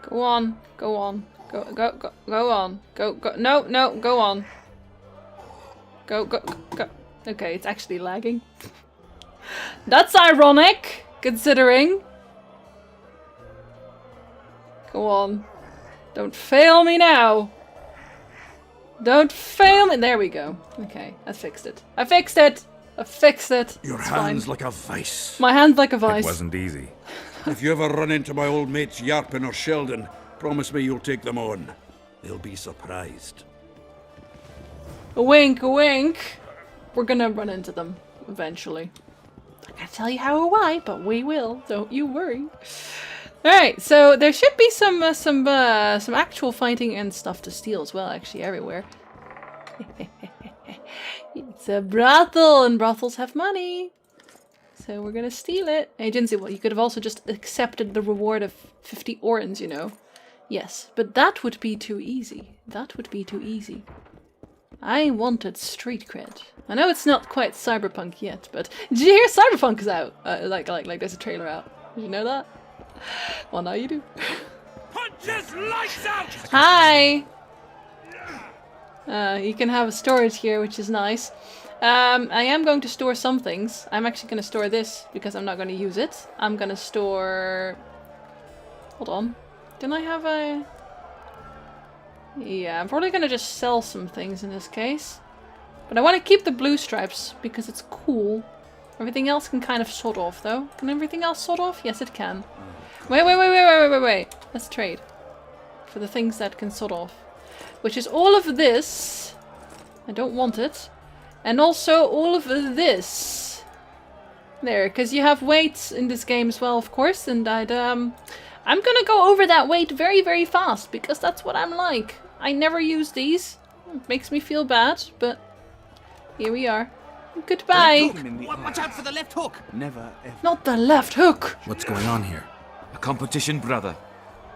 Speaker 1: Go on. Go on. Go on. Go. No, go on. Go. Okay, it's actually lagging. That's ironic, considering. Go on. Don't fail me now. Don't fail me. There we go. Okay, I fixed it. I fixed it.
Speaker 2: Your
Speaker 1: It's
Speaker 2: hand's
Speaker 1: fine.
Speaker 2: like a vice.
Speaker 1: My hand's like a vice.
Speaker 5: It wasn't easy.
Speaker 2: If you ever run into my old mates Yarpin or Sheldon, promise me you'll take them on. They'll be surprised.
Speaker 1: A wink, a wink. We're gonna run into them eventually. I can't tell you how or why, but we will. Don't you worry. All right, so there should be some actual fighting and stuff to steal as well. Actually, everywhere. It's a brothel, and brothels have money. So we're gonna steal it. Agency, well, you could have also just accepted the reward of 50 orens, you know. Yes, but that would be too easy. That would be too easy. I wanted street cred. I know it's not quite cyberpunk yet, but did you hear Cyberpunk is out? Like there's a trailer out. Did you know that? Well, now you do.
Speaker 6: Punches lights out!
Speaker 1: Hi! You can have a storage here, which is nice. I am going to store some things. I'm actually going to store this because I'm not going to use it. I'm going to store... Hold on. Didn't I have a... Yeah, I'm probably going to just sell some things in this case. But I want to keep the blue stripes because it's cool. Everything else can kind of sort off, though. Can everything else sort off? Yes, it can. Wait. Let's trade. For the things that can sort off. Which is all of this. I don't want it. And also all of this. There, because you have weights in this game as well, of course. And I'm gonna go over that weight very, very fast. Because that's what I'm like. I never use these. It makes me feel bad, but here we are. Goodbye.
Speaker 6: Watch out for the left hook!
Speaker 11: Never ever.
Speaker 1: Not the left hook.
Speaker 5: What's going on here?
Speaker 13: A competition, brother.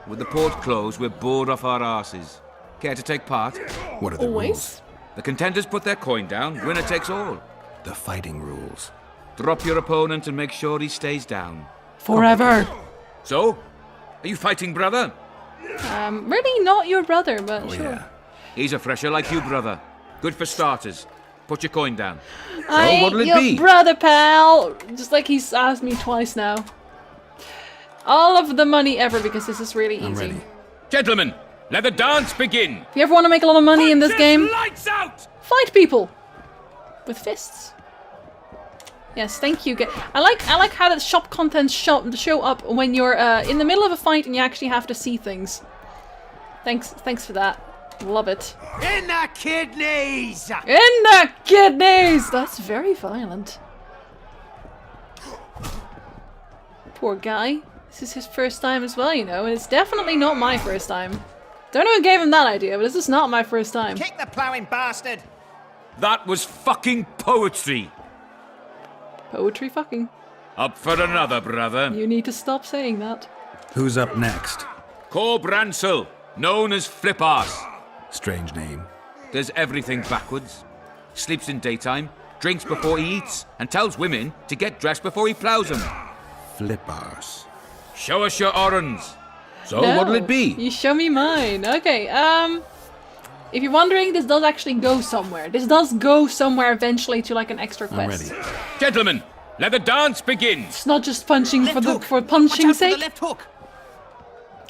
Speaker 13: With the port closed, we're bored off our arses. Care to take part?
Speaker 5: What are the rules?
Speaker 13: The contenders put their coin down, winner takes all.
Speaker 5: The fighting rules.
Speaker 13: Drop your opponent and make sure he stays down.
Speaker 1: Forever.
Speaker 13: So, are you fighting, brother?
Speaker 1: Really not your brother, but sure.
Speaker 5: Yeah.
Speaker 13: He's a fresher like you, brother. Good for starters. Put your coin down.
Speaker 1: I ain't
Speaker 13: what'll it
Speaker 1: your
Speaker 13: be?
Speaker 1: brother, pal. Just like he's asked me twice now. All of the money ever because this is really
Speaker 5: I'm
Speaker 1: easy.
Speaker 5: ready.
Speaker 13: Gentlemen, let the dance begin.
Speaker 1: If you ever want to make a lot of money in this game,
Speaker 6: Lights out!
Speaker 1: fight people with fists. Yes, thank you. I like how the shop contents show up when you're in the middle of a fight and you actually have to see things. Thanks for that. Love it.
Speaker 6: In the kidneys!
Speaker 1: In the kidneys! That's very violent. Poor guy. This is his first time as well, you know, and it's definitely not my first time. Don't know who gave him that idea, but this is not my first time.
Speaker 6: Kick the ploughing bastard!
Speaker 13: That was fucking poetry.
Speaker 1: Poetry fucking.
Speaker 13: Up for another, brother.
Speaker 1: You need to stop saying that.
Speaker 5: Who's up next?
Speaker 13: Cor Bransel, known as Flip-Arse.
Speaker 5: Strange name.
Speaker 13: Does everything backwards. Sleeps in daytime, drinks before he eats, and tells women to get dressed before he ploughs them.
Speaker 5: Flip-Arse.
Speaker 13: Show us your orens. So
Speaker 1: No,
Speaker 13: what'll it be?
Speaker 1: You show me mine. Okay, if you're wondering, this does actually go somewhere. This does go somewhere eventually to like an extra
Speaker 5: I'm
Speaker 1: quest.
Speaker 5: ready.
Speaker 13: Gentlemen, let the dance begin.
Speaker 1: It's not just punching
Speaker 6: Left hook.
Speaker 1: for punching's
Speaker 6: Watch out for
Speaker 1: sake.
Speaker 6: the left hook!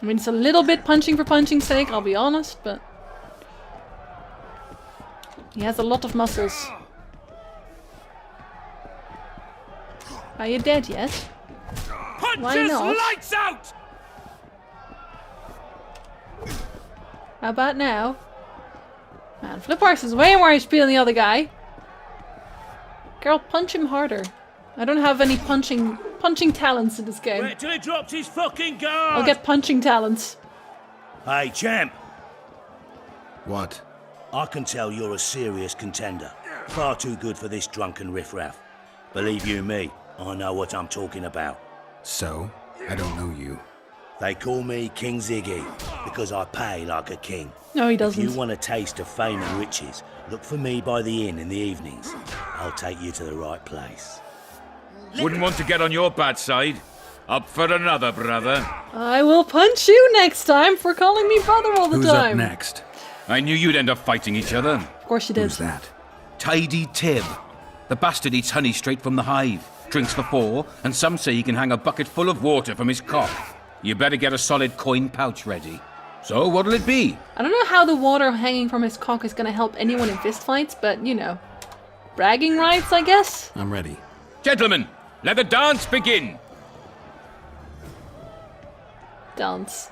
Speaker 1: I mean, it's a little bit punching for punching's sake, I'll be honest, but... he has a lot of muscles. Are you dead yet? Why not?
Speaker 13: Lights out!
Speaker 1: How about now? Man, Flipworks is way more HP than the other guy. Girl, punch him harder. I don't have any punching talents in this game.
Speaker 14: Wait till he drops his fucking guard!
Speaker 1: I'll get punching talents.
Speaker 14: Hey, champ.
Speaker 5: What?
Speaker 14: I can tell you're a serious contender. Far too good for this drunken riffraff. Believe you me, I know what I'm talking about.
Speaker 5: So? I don't know you.
Speaker 14: They call me King Ziggy, because I pay like a king.
Speaker 1: No, he doesn't.
Speaker 14: If you want a taste of fame and riches, look for me by the inn in the evenings. I'll take you to the right place.
Speaker 13: Wouldn't want to get on your bad side. Up for another, brother.
Speaker 1: I will punch you next time for calling me brother all the
Speaker 5: Who's
Speaker 1: time.
Speaker 5: up next?
Speaker 13: I knew you'd end up fighting each other.
Speaker 1: Of course you did.
Speaker 5: Who's that?
Speaker 13: Tidy Tib. The bastard eats honey straight from the hive, drinks for 4, and some say he can hang a bucket full of water from his cock. You better get a solid coin pouch ready. So, what'll it be?
Speaker 1: I don't know how the water hanging from his cock is gonna help anyone in fistfights, but, you know. Bragging rights, I guess?
Speaker 5: I'm ready.
Speaker 13: Gentlemen, let the dance begin!
Speaker 1: Dance.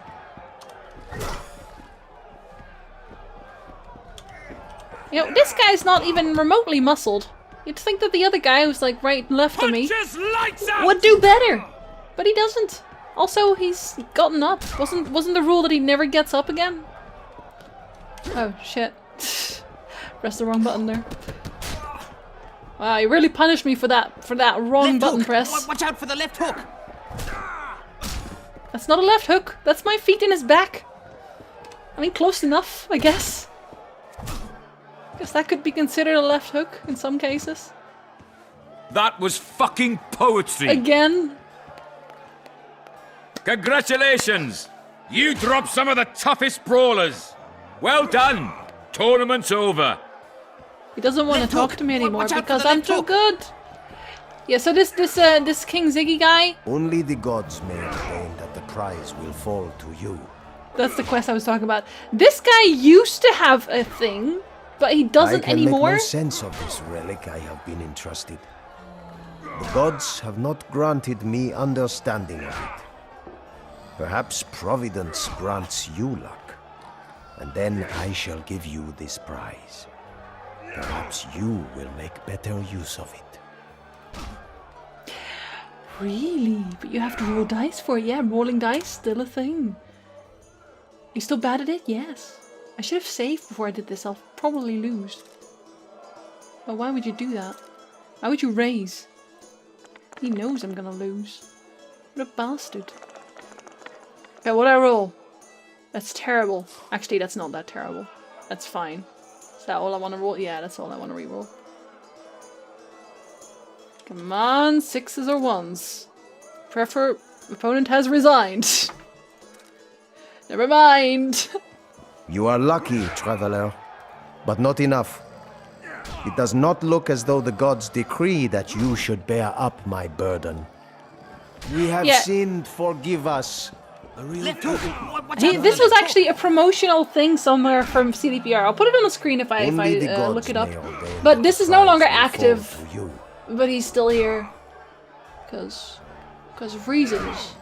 Speaker 1: You know, this guy's not even remotely muscled. You'd think that the other guy who's like right and left of me would do better. But he doesn't. Also, he's gotten up. Wasn't the rule that he never gets up again? Oh shit. Pressed the wrong button there. Wow, he really punished me for that wrong
Speaker 10: Left
Speaker 1: button
Speaker 10: hook.
Speaker 1: press.
Speaker 10: Watch out for the left hook.
Speaker 1: That's not a left hook. That's my feet in his back. I mean, close enough, I guess. Guess that could be considered a left hook in some cases.
Speaker 13: That was fucking poetry!
Speaker 1: Again.
Speaker 13: Congratulations! You dropped some of the toughest brawlers! Well done! Tournament's over.
Speaker 1: He doesn't want to talk to me anymore because I'm too good. Yeah, so this King Ziggy guy.
Speaker 8: Only the gods may ordain that the prize will fall to you.
Speaker 1: That's the quest I was talking about. This guy used to have a thing, but he doesn't anymore.
Speaker 8: I can make no sense of this relic I have been entrusted. The gods have not granted me understanding of it. Perhaps Providence grants you luck, and then I shall give you this prize. Perhaps you will make better use of it.
Speaker 1: Really? But you have to roll dice for it. Yeah, rolling dice, still a thing. You still bad at it? Yes. I should have saved before I did this. I'll probably lose. Well, why would you do that? Why would you raise? He knows I'm gonna lose. What a bastard. Okay, what'd I roll? That's terrible. Actually, that's not that terrible. That's fine. Is that all I want to roll? Yeah, that's all I want to re-roll. Come on, 6s or 1s. Prefer opponent has resigned. Never mind.
Speaker 8: You are lucky, traveler, but not enough. It does not look as though the gods decree that you should bear up my burden. We have sinned, forgive us.
Speaker 1: This was actually a promotional thing somewhere from CDPR. I'll put it on the screen if I look it up. But this is no longer active. But he's still here. Because of reasons.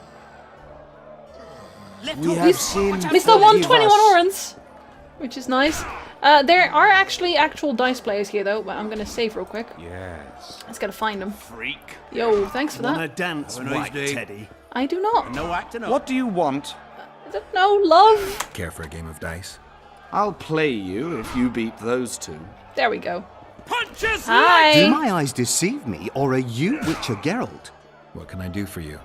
Speaker 1: We still won 21 orans, which is nice. There are actually actual dice players here though, but I'm gonna save real quick.
Speaker 13: Yes.
Speaker 1: Let's gotta find them.
Speaker 14: Freak.
Speaker 1: Yo, thanks for that.
Speaker 14: Wanna dance, white teddy?
Speaker 1: I do not.
Speaker 14: No acting up.
Speaker 11: What do you want?
Speaker 1: I don't know, love.
Speaker 5: Care for a game of dice?
Speaker 11: I'll play you if you beat those two.
Speaker 1: There we go.
Speaker 14: Punches!
Speaker 1: Hi.
Speaker 15: Do my eyes deceive me, or are you Witcher Geralt?
Speaker 5: What can I do for you?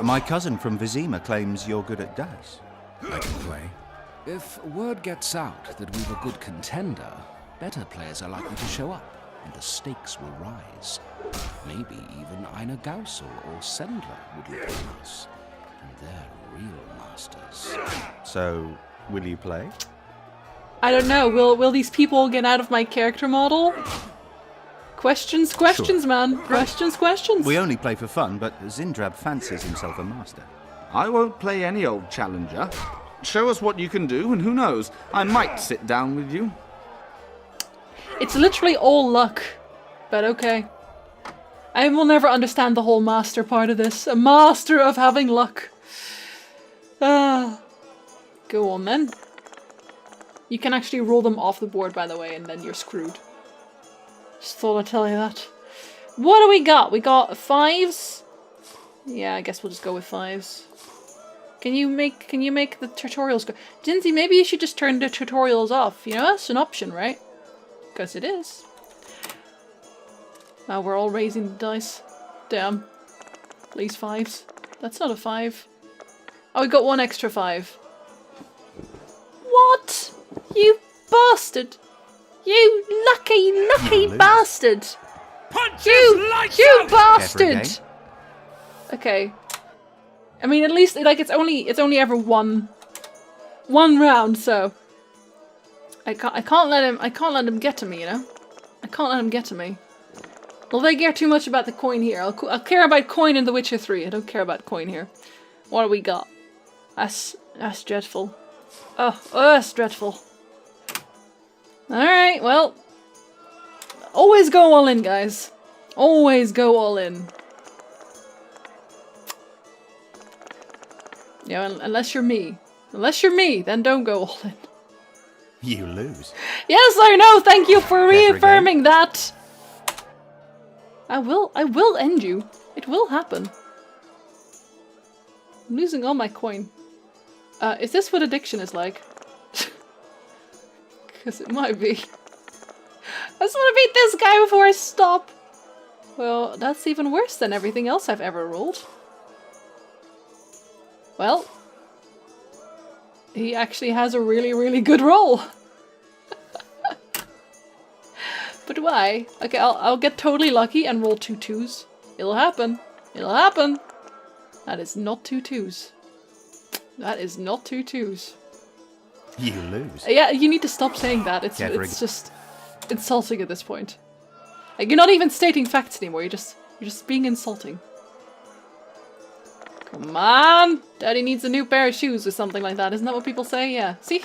Speaker 15: My cousin from Vizima claims you're good at dice.
Speaker 5: I can play.
Speaker 16: If word gets out that we've a good contender, better players are likely to show up, and the stakes will rise. Maybe even Einar Gausel or Sendler would return us. And they're real masters.
Speaker 15: So, will you play?
Speaker 1: I don't know. Will these people get out of my character model? Questions,
Speaker 15: Sure.
Speaker 1: man. Questions.
Speaker 15: We only play for fun, but Zindrab fancies himself a master.
Speaker 11: I won't play any old challenger. Show us what you can do, and who knows, I might sit down with you.
Speaker 1: It's literally all luck, but okay. I will never understand the whole master part of this. A master of having luck. Go on then. You can actually roll them off the board, by the way, and then you're screwed. Just thought I'd tell you that. What do we got? We got 5s. Yeah, I guess we'll just go with 5s. Can you make the tutorials go? Jinsey, maybe you should just turn the tutorials off. You know, that's an option, right? Because it is. Now we're all raising the dice. Damn. Please 5s. That's not a 5. Oh, we got 1 extra 5. What? You bastard! You lucky bastard! You bastard! Okay. I mean, at least like it's only ever one round, so I can't let him get to me, you know. I can't let him get to me. Well, they care too much about the coin here. I'll care about coin in The Witcher 3. I don't care about coin here. What do we got? That's dreadful. Oh, that's dreadful. Alright, well. Always go all in, guys. Always go all in. Yeah, unless you're me. Unless you're me, then don't go all in.
Speaker 5: You lose.
Speaker 1: Yes, I know! Thank you for reaffirming that! I will end you. It will happen. I'm losing all my coin. Is this what addiction is like? Because it might be. I just want to beat this guy before I stop. Well, that's even worse than everything else I've ever rolled. Well, he actually has a really, really good roll. But why? Okay, I'll get totally lucky and roll 2 2s. It'll happen. It'll happen. That is not 2 2s. That is not 2 2s.
Speaker 5: You lose.
Speaker 1: Yeah, you need to stop saying that. It's just insulting at this point. Like, you're not even stating facts anymore. You're just being insulting. Come on! Daddy needs a new pair of shoes or something like that. Isn't that what people say? Yeah. See?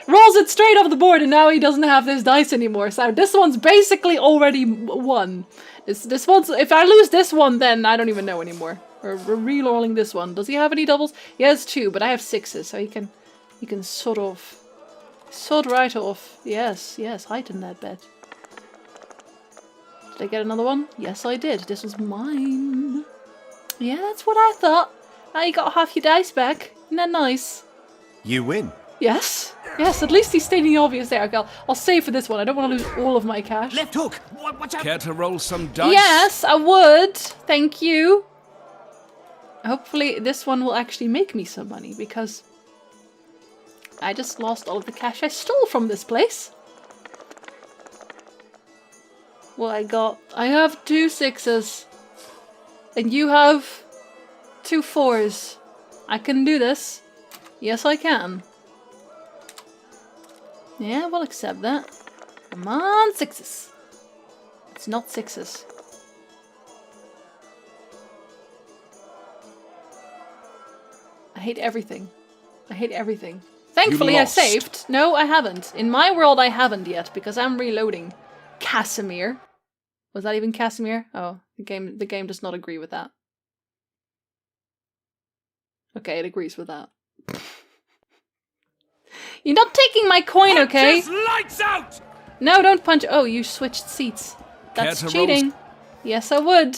Speaker 1: Rolls it straight off the board and now he doesn't have this dice anymore. So this one's basically already won. This one's... If I lose this one, then I don't even know anymore. We're re-rolling this one. Does he have any doubles? He has 2, but I have 6s, so he can sort right off. Yes, heighten that bet. Did I get another one? Yes, I did. This was mine. Yeah, that's what I thought. Now you got half your dice back. Isn't that nice?
Speaker 5: You win.
Speaker 1: Yes. Yes, at least he's stating the obvious there. Okay, I'll save for this one. I don't want to lose all of my cash.
Speaker 16: Left hook! Watch out! Care to roll some dice?
Speaker 1: Yes, I would. Thank you. Hopefully this one will actually make me some money, because I just lost all of the cash I stole from this place. Well, I have 2 6s. And you have 2 4s. I can do this. Yes, I can. Yeah, we'll accept that. Come on, 6s. It's not 6s. I hate everything. I hate everything. Thankfully, I saved. No, I haven't. In my world, I haven't yet, because I'm reloading. Casimir. Was that even Casimir? Oh, the game does not agree with that. Okay, it agrees with that. You're not taking my coin, okay?
Speaker 16: Lights out!
Speaker 1: No, don't punch. Oh, you switched seats. That's cheating. Yes, I would.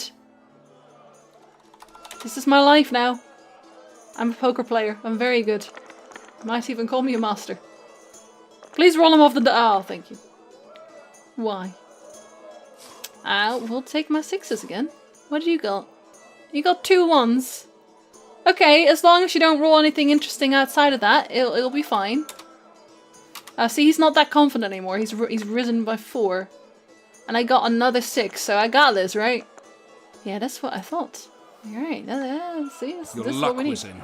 Speaker 1: This is my life now. I'm a poker player. I'm very good. Might even call me a master. Please roll him off the... Oh, thank you. Why? We'll take my 6s again. What do you got? You got 2 1s. Okay, as long as you don't roll anything interesting outside of that, it'll be fine. See, he's not that confident anymore. He's risen by 4. And I got another 6, so I got this, right? Yeah, that's what I thought. Alright, see, this is what we need.
Speaker 16: Was in.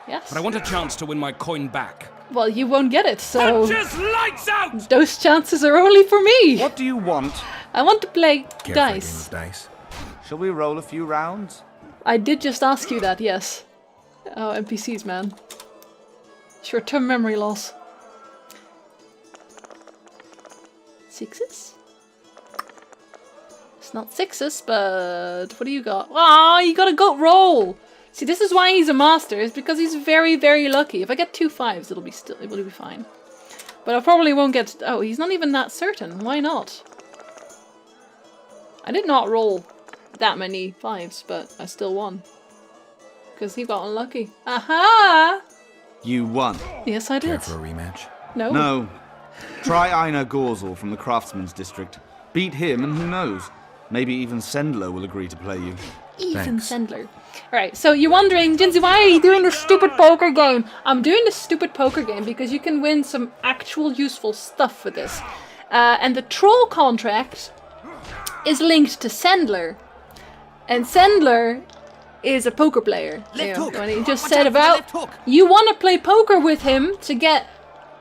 Speaker 1: Yes.
Speaker 16: But I want a chance to win my coin back.
Speaker 1: Well, you won't get it, so...
Speaker 16: Punches lights out!
Speaker 1: Those chances are only for me!
Speaker 11: What do you want?
Speaker 1: I want to play
Speaker 5: Care
Speaker 1: dice.
Speaker 5: For a game of dice.
Speaker 11: Shall we roll a few rounds?
Speaker 1: I did just ask you that, yes. Oh, NPCs, man. Short-term memory loss. 6s? It's not 6s, but what do you got? Ah, you got a good roll. See, this is why he's a master. Is because he's very, very lucky. If I get 2 5s, it will be fine. But I probably won't get. Oh, he's not even that certain. Why not? I did not roll that many 5s, but I still won. Because he got unlucky. Aha!
Speaker 11: You won.
Speaker 1: Yes, I did.
Speaker 5: Care for a rematch?
Speaker 1: No.
Speaker 11: No. Try Einar Gorzel from the Craftsman's District. Beat him and who knows? Maybe even Sendler will agree to play you.
Speaker 1: Even Sendler. Alright, so you're wondering, Jinsey, why are you doing this stupid poker game? I'm doing this stupid poker game because you can win some actual useful stuff with this. And the troll contract is linked to Sendler. And Sendler is a poker player. When he just said about, you want to play poker with him to get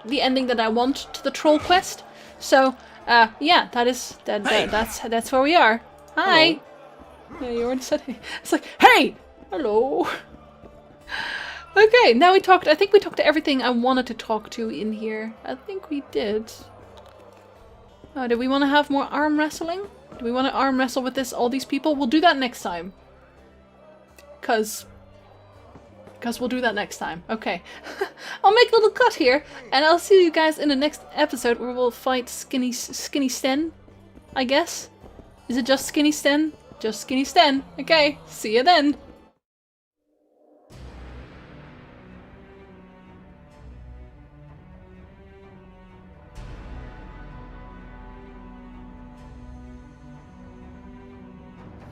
Speaker 1: the ending that I want to the troll quest. So, yeah, that's where we are. Hi. Yeah, you already said hey. It's like, hey! Hello! Okay, now I think we talked to everything I wanted to talk to in here. I think we did. Oh, do we want to have more arm wrestling? Do we want to arm wrestle with all these people? We'll do that next time. Cause we'll do that next time. Okay. I'll make a little cut here, and I'll see you guys in the next episode where we'll fight Skinny Sten, I guess. Is it just Skinny Sten? Just Skinny Sten. Okay, see you then.